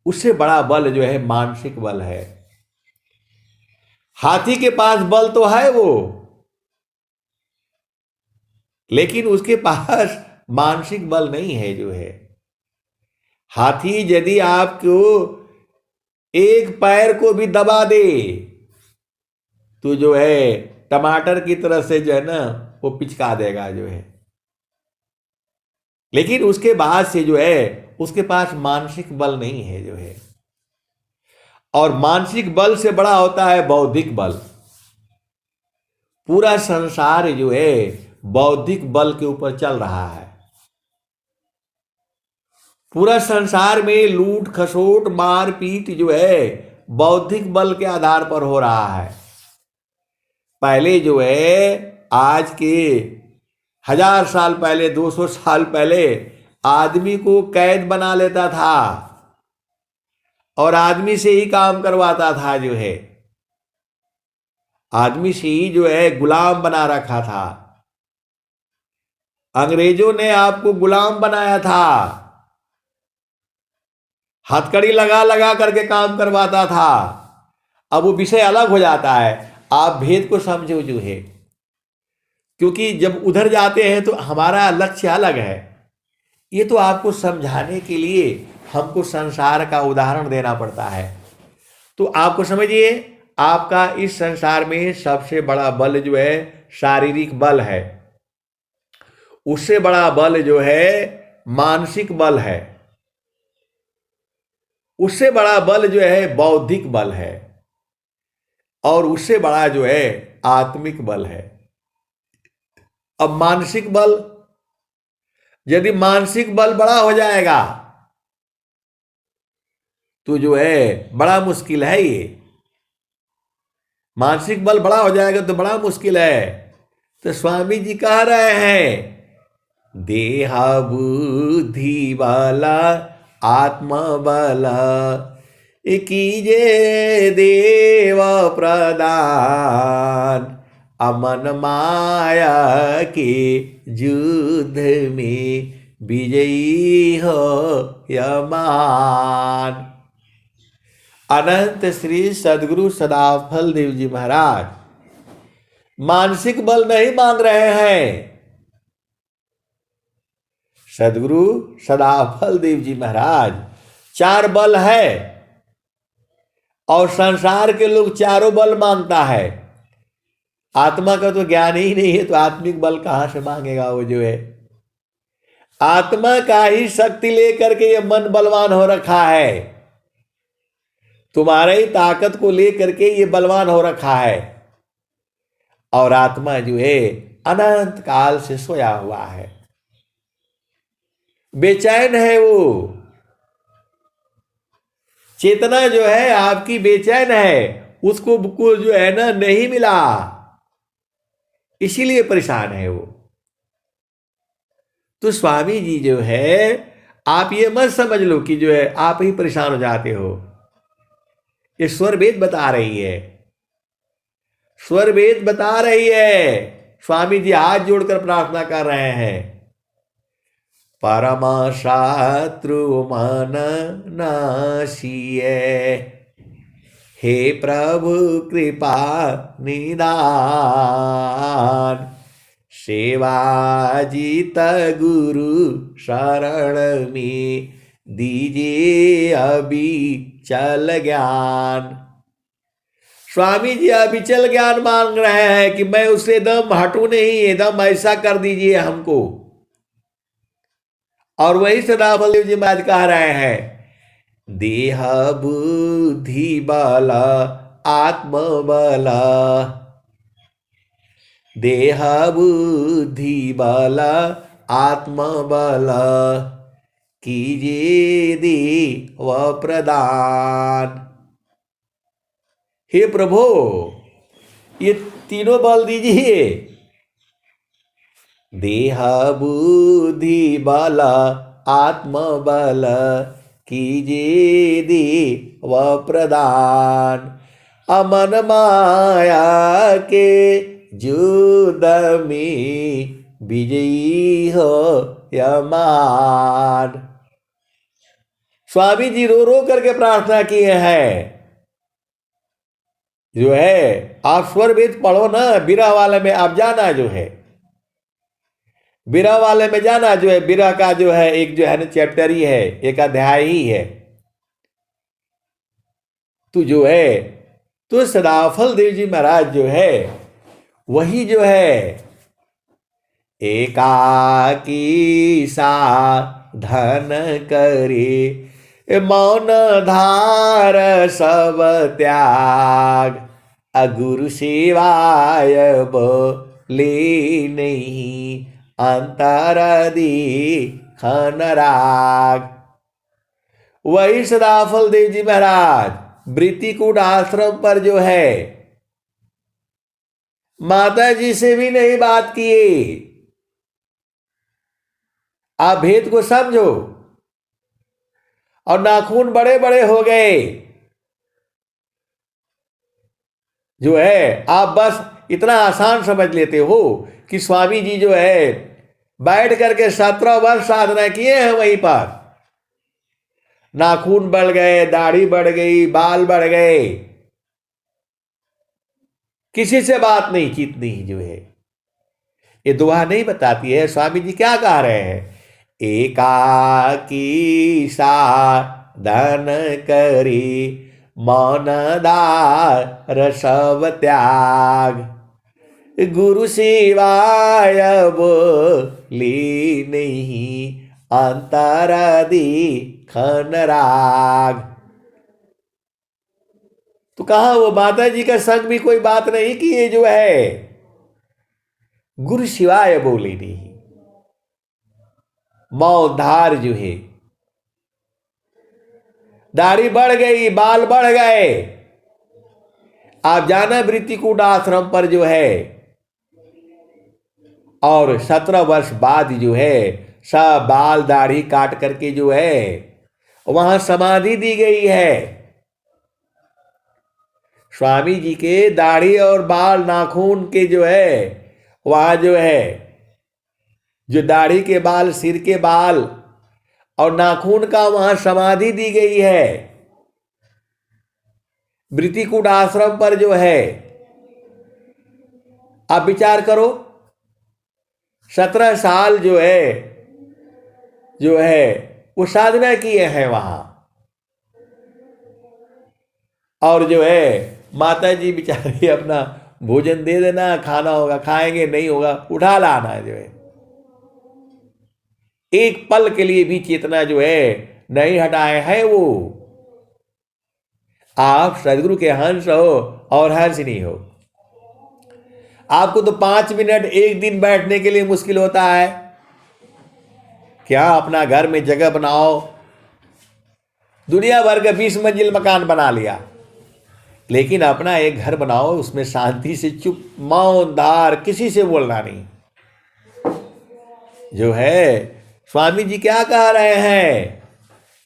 उससे बड़ा बल जो है मानसिक बल है। हाथी के पास बल तो है वो, लेकिन उसके पास मानसिक बल नहीं है। जो है हाथी यदि आपको एक पैर को भी दबा दे तो जो है टमाटर की तरह से जो है ना वो पिचका देगा जो है। लेकिन उसके बाद से जो है उसके पास मानसिक बल नहीं है जो है। और मानसिक बल से बड़ा होता है बौद्धिक बल। पूरा संसार जो है बौद्धिक बल के ऊपर चल रहा है। पूरा संसार में लूट खसोट मारपीट जो है बौद्धिक बल के आधार पर हो रहा है। पहले जो है आज के 1000 साल पहले 200 साल पहले आदमी को कैद बना लेता था और आदमी से ही काम करवाता था जो है। आदमी से ही जो है गुलाम बना रखा था। अंग्रेजों ने आपको गुलाम बनाया था। हथकड़ी लगा लगा करके काम करवाता था। अब वो विषय अलग हो जाता है। आप भेद को समझो जो है, क्योंकि जब उधर जाते हैं तो हमारा लक्ष्य अलग है। ये तो आपको समझाने के लिए हमको संसार का उदाहरण देना पड़ता है। तो आपको समझिए, आपका इस संसार में सबसे बड़ा बल जो है शारीरिक बल है। उससे बड़ा बल जो है मानसिक बल है। उससे बड़ा बल जो है बौद्धिक बल है। और उससे बड़ा जो है आत्मिक बल है। अब मानसिक बल, यदि मानसिक बल बड़ा हो जाएगा तो जो है बड़ा मुश्किल है। ये मानसिक बल बड़ा हो जाएगा तो बड़ा मुश्किल है। तो स्वामी जी कह रहे हैं देहा बुद्धि वाला आत्मा वाला कीजे देव प्रदान अमन माया के युद्ध में विजयी हो यमान। अनंत श्री सदगुरु सदाफल देव जी महाराज मानसिक बल नहीं मांग रहे हैं। सदगुरु सदाफल देव जी महाराज 4 बल है और संसार के लोग चारों बल मांगता है। आत्मा का तो ज्ञान ही नहीं है तो आत्मिक बल कहां से मांगेगा वो जो है। आत्मा का ही शक्ति लेकर के ये मन बलवान हो रखा है। तुम्हारे ही ताकत को लेकर के ये बलवान हो रखा है। और आत्मा जो है अनंत काल से सोया हुआ है, बेचैन है। वो चेतना जो है आपकी बेचैन है, उसको जो है ना नहीं मिला, इसीलिए परेशान है वो। तो स्वामी जी जो है आप ये मत समझ लो कि जो है आप ही परेशान हो जाते हो। ये स्वर वेद बता रही है। स्वर वेद बता रही है। स्वामी जी हाथ जोड़कर प्रार्थना कर रहे हैं परमा शत्रु मन नाशिए हे प्रभु कृपा निदान सेवा जीत गुरु शरण में दीजिए अभी चल ज्ञान। स्वामी जी अभी चल ज्ञान मांग रहे हैं कि मैं उससे एकदम हटू नहीं, एकदम ऐसा कर दीजिए हमको। और वही सदाफल देव जी महाराज कह रहे हैं देह बुद्धि बल आत्म बल देह बुद्धि बल आत्म बल कीजिए देव प्रदान। हे प्रभु ये तीनों बल दीजिए। देह बुद्धि बल आत्म बल कीजिए देव प्रदान अमन माया के युद्ध में विजयी हो यमान। स्वामी जी रो रो करके प्रार्थना किए हैं। जो है आप स्वर वेद पढ़ो ना, बिरह वाले में आप जाना जो है विरह वाले में जाना जो है, विरह का जो है एक जो है ना चैप्टर ही है, एक अध्याय ही है। तो जो है, तो सदाफल देव जी महाराज जो है वही जो है एकाकी साधन करे, मौन धार सब त्याग, अगुरु शिवाय बोले नहीं, अंतर दीखन राग। वही सदाफल देव जी महाराज वृत्तिकूट आश्रम पर जो है माता जी से भी नहीं बात किए। आप भेद को समझो। और नाखून बड़े बड़े हो गए जो है, आप बस इतना आसान समझ लेते हो कि स्वामी जी जो है बैठ करके 17 वर्ष साधना किए हैं, वहीं पर नाखून बढ़ गए, दाढ़ी बढ़ गई, बाल बढ़ गए, किसी से बात नहीं की। इतनी जो है ये दुआ नहीं बताती है स्वामी जी क्या कह रहे हैं, एकाकी साधन करी, मौन दार सब त्याग, गुरु शिवाय बोली नहीं, अंतर दीखन राग। तो कहा वो माता जी का संग भी कोई बात नहीं कि ये जो है गुरु शिवाय बोली नहीं, मौधार जो है, दाढ़ी बढ़ गई, बाल बढ़ गए। आप जाना वृत्तिकूट आश्रम पर जो है, और 17 वर्ष बाद जो है सब बाल दाढ़ी काट करके जो है वहां समाधि दी गई है। स्वामी जी के दाढ़ी और बाल नाखून के जो है वहां जो है, जो दाढ़ी के बाल, सिर के बाल और नाखून का वहां समाधि दी गई है। वृत्तिकूट आश्रम पर जो है, आप विचार करो 17 साल जो है वो साधना किए हैं वहां। और जो है माता जी बेचारी अपना भोजन दे देना, खाना होगा खाएंगे, नहीं होगा उठा लाना जो है, एक पल के लिए भी चेतना जो है नहीं हटाए हैं वो। आप सदगुरु के हंस हो और हंस नहीं हो। आपको तो 5 मिनट एक दिन बैठने के लिए मुश्किल होता है। क्या अपना घर में जगह बनाओ, दुनिया भर का 20 मंजिल मकान बना लिया, लेकिन अपना एक घर बनाओ, उसमें शांति से चुप, मौन धार, किसी से बोलना नहीं। जो है स्वामी जी क्या कह रहे हैं,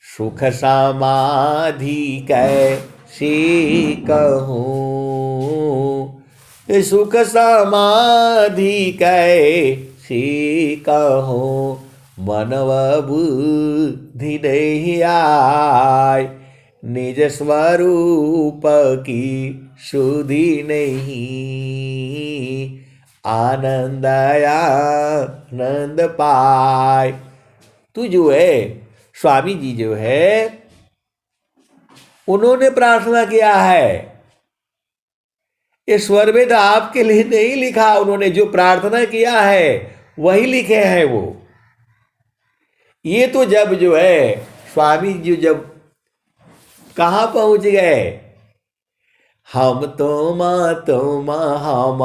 सुख समाधि कैसी कहूँ, सुख समाधि कैसी कहूँ, मनव बुद्धि नहीं आय, निज स्वरूप की सुधि नहीं, आनंद आनंद पाए। तू जो है स्वामी जी जो है उन्होंने प्रार्थना किया है, ये स्वर वेद आपके लिए नहीं लिखा, उन्होंने जो प्रार्थना किया है वही लिखे हैं वो। ये तो जब जो है स्वामी जी जब कहाँ पहुंच गए, हम तुम हम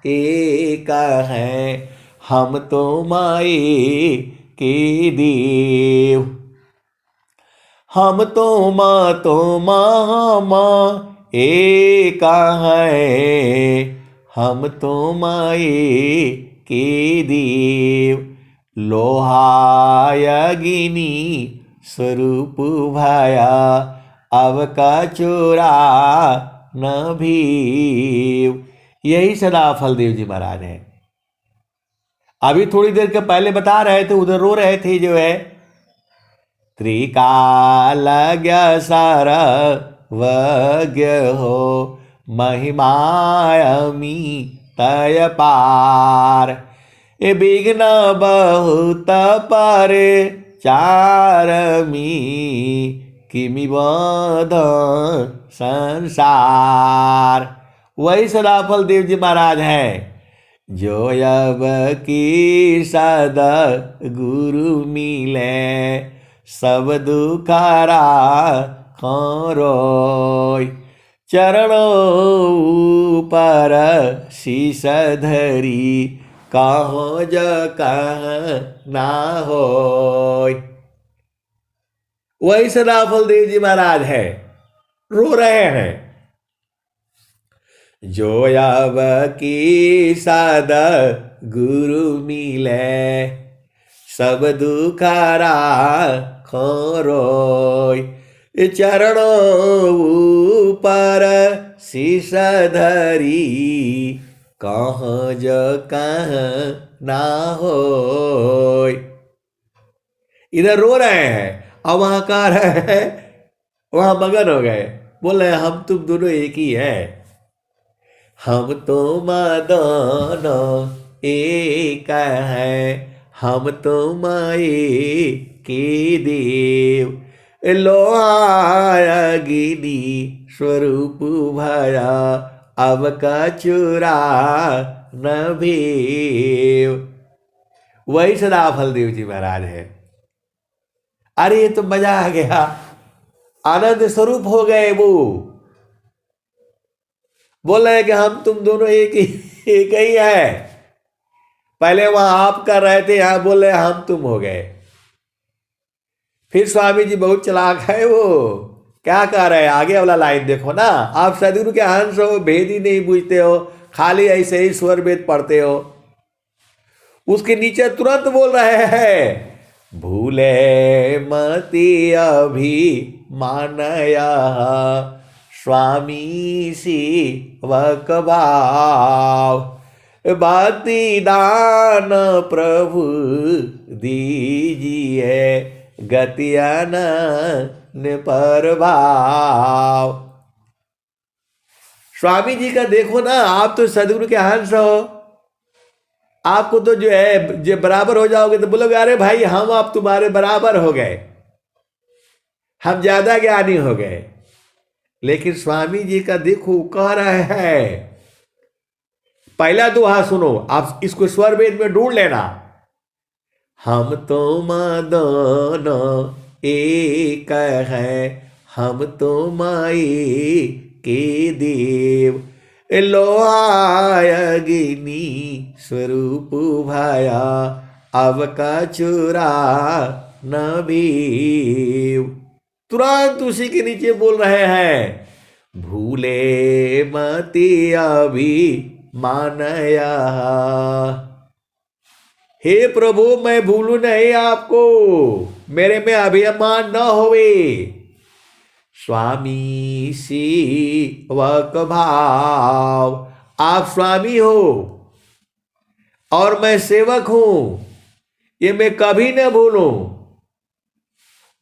एक हैं, हम तुम एक देव, हम तुम हम एक हैं, हम तुम एक देव, लोहायगिनी स्वरूप भया, अब का चोरा न भीव। यही सदाफल देव जी महाराज हैं। अभी थोड़ी देर के पहले बता रहे थे, उधर रो रहे थे जो है, त्रिकालज्ञ सर्वज्ञ हो, महिमायमी तय पार, ए विघ्न बहुत पारे चारमी किमि बध संसार। वही सदाफल देव जी महाराज हैं जो अब की सदा गुरु मिले सब दुखारा खोरोय। चरणों पर शीश धरी कहो ज कह ना होय। वही सदाफल देव जी महाराज है, रो रहे हैं। जो अब की सदा गुरु मिले सब दुखारा खोरोय। चरणों पर शीश धरी कहो जो कह ना होय। इधर रो रहे हैं और वहां कह रहे हैं, वहां मगन हो गए, बोल रहे हम तुम दोनों एक ही है। हम तुम दोनों एक है, हम तुम एक के देव। लोहा अग्नि स्वरूप भया अब का चुरा न भेव। वही सदाफल देव जी महाराज है। अरे ये तो मजा आ गया, आनंद स्वरूप हो गए। वो बोल रहे कि हम तुम दोनों एक ही है। पहले वहां आप कर रहे थे, यहां बोल रहे हम तुम हो गए। फिर स्वामी जी बहुत चलाक है, वो क्या कह रहे हैं, आगे वाला लाइन देखो ना। आप सदगुरु के हंस हो, भेद ही नहीं बूझते हो, खाली ऐसे ही स्वर वेद पढ़ते हो। उसके नीचे तुरंत बोल रहे हैं भूले मति अभी मानया स्वामी सेवक भाव। भक्ति दान प्रभु दीजिए गतियान पर भाव। स्वामी जी का देखो ना, आप तो सदगुरु के हंस हो, आपको तो जो है जो बराबर हो जाओगे तो बोलोगे अरे भाई हम आप तुम्हारे बराबर हो गए, हम ज्यादा ज्ञानी हो गए। लेकिन स्वामी जी का देखो कह रहे हैं, पहला दोहा सुनो, आप इसको स्वर वेद में ढूंढ लेना। हम तुम दोनों एक है, हम तुम एक के देव। लोहा अग्नि स्वरूप भया अब का चुरा न भीव। तुरंत उसी के नीचे बोल रहे हैं भूले मति अभी मानया। हे प्रभु मैं भूलू नहीं आपको, मेरे में अभिमान न होवे। स्वामी सेवक भाव, आप स्वामी हो और मैं सेवक हूं, ये मैं कभी न भूलूं।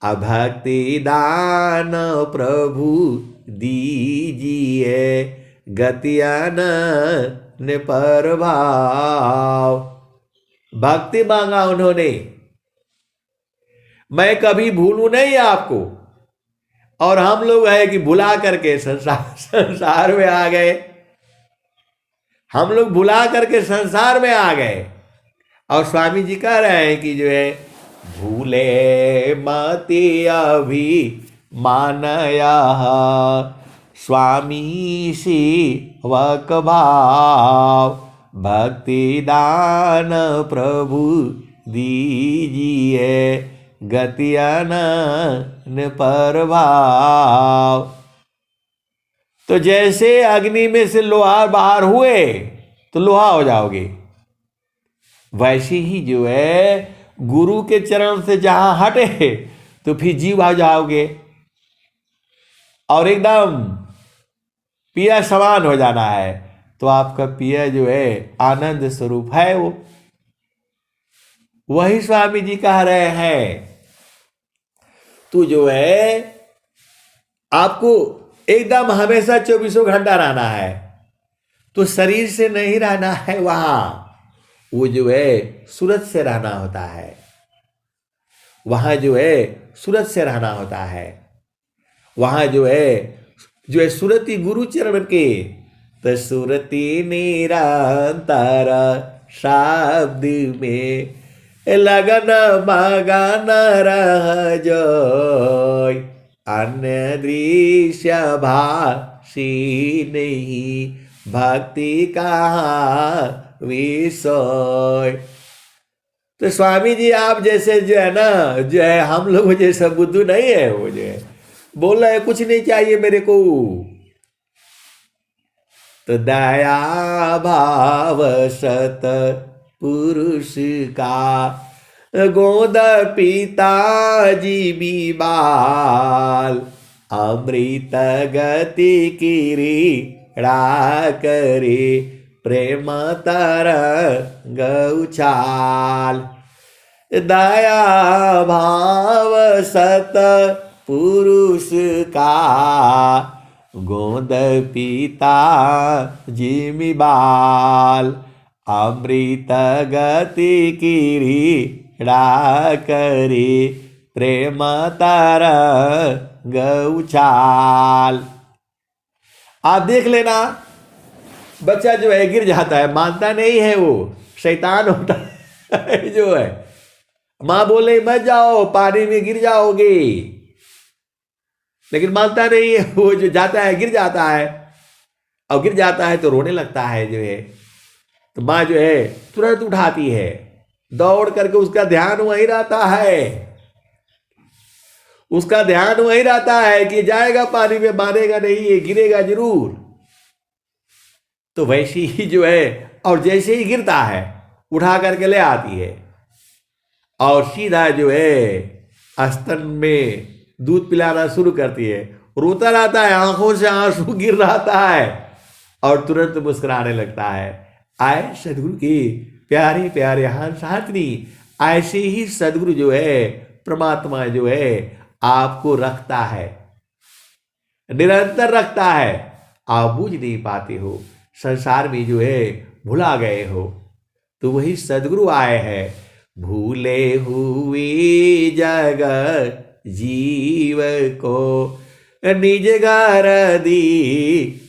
अभक्ति दान प्रभु दीजिए गतियान पर भाव। भक्ति मांगा उन्होंने, मैं कभी भूलू नहीं आपको। और हम लोग है कि भुला करके संसार में आ गए, हम लोग भुला करके संसार में आ गए। और स्वामी जी कह रहे हैं कि जो है भूले मति अभी मानया स्वामी सेवक भाव। भक्ति दान प्रभु दीजिए गतियान पर भाव। तो जैसे अग्नि में से लोहा बाहर हुए तो लोहा हो जाओगे, वैसे ही जो है गुरु के चरण से जहां हटे तो फिर जीव आ जाओगे और एकदम पिया समान हो जाना है। तो आपका पिया जो है आनंद स्वरूप है। वो वही स्वामी जी कह रहे हैं तू जो है आपको एकदम हमेशा 24 घंटा रहना है, तो शरीर से नहीं रहना है वहां। वो जो है सूरत से रहना होता है, वहां जो है सूरत से रहना होता है, वहां जो है सुरति गुरु चरण के, तो सुरति निरंतर शब्द में लगन मगन रह जोय, अन्य दृश्य भाषी नहीं भक्ति कहाँ विषय। तो स्वामी जी आप जैसे जो है ना, जो है हम लोग जैसा बुद्धू नहीं है, वो जो है बोल रहे कुछ नहीं चाहिए मेरे को, तो दया भाव सत पुरुष का गोद पिता जीवी बाल, अमृत गति क्रीड़ा करे प्रेम तरंग उछाल, दया भाव सत पुरुष का गोद पिता जिमि बाल, अमृत गति क्रीड़ा करे प्रेम तरंग उछाल। आप देख लेना, बच्चा जो है गिर जाता है, मानता नहीं है, वो शैतान होता है जो है, माँ बोले मत जाओ पानी में गिर जाओगे, लेकिन मानता नहीं है, वो जो जाता है गिर जाता है, और गिर जाता है तो रोने लगता है जो है, तो माँ जो है तुरंत उठाती है, दौड़ करके उसका ध्यान वहीं रहता है, उसका ध्यान वहीं रहता है कि जाएगा पानी में, मानेगा नहीं, ये गिरेगा जरूर। तो वैसी ही जो है, और जैसे ही गिरता है उठा करके ले आती है, और सीधा जो है स्तन में दूध पिलाना शुरू करती है, रोता रहता है, आंखों से आंसू गिर रहा है, और तुरंत मुस्कुराने लगता है। आए सदगुरु की प्यारे प्यारे हंस हाथनी, ऐसे ही सदगुरु जो है, परमात्मा जो है आपको रखता है, निरंतर रखता है, आप बूझ नहीं पाते हो, संसार में जो है भुला गए हो, तो वही सदगुरु आए हैं, भूले हुए जगत जीव को निज घर दी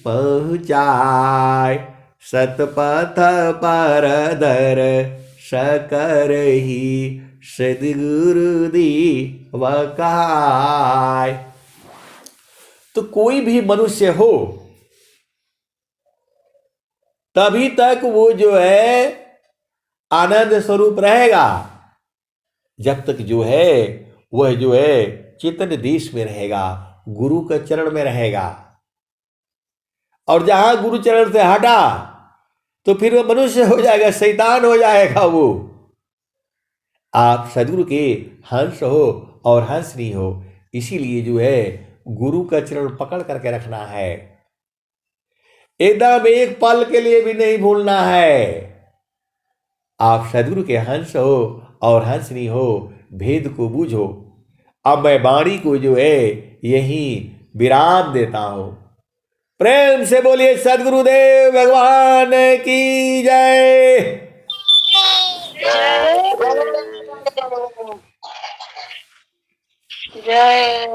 पहुँचाए, सतपथ पर दर शकर ही सदगुरु दी वकाय। तो कोई भी मनुष्य हो, तभी तक वो जो है आनंद स्वरूप रहेगा, जब तक जो है वह जो है चेतन देश में रहेगा, गुरु के चरण में रहेगा। और जहां गुरु चरण से हटा तो फिर वो मनुष्य हो जाएगा, शैतान हो जाएगा वो। आप सदगुरु के हंस हो और हंसनी हो, इसीलिए जो है गुरु का चरण पकड़ करके रखना है, एकदम एक पल के लिए भी नहीं भूलना है। आप सदगुरु के हंस हो और हंसनी हो, भेद को बूझो। अब मैं वाणी को जो है यही विराम देता हूं। प्रेम से बोलिए सदगुरुदेव भगवान की जय। जय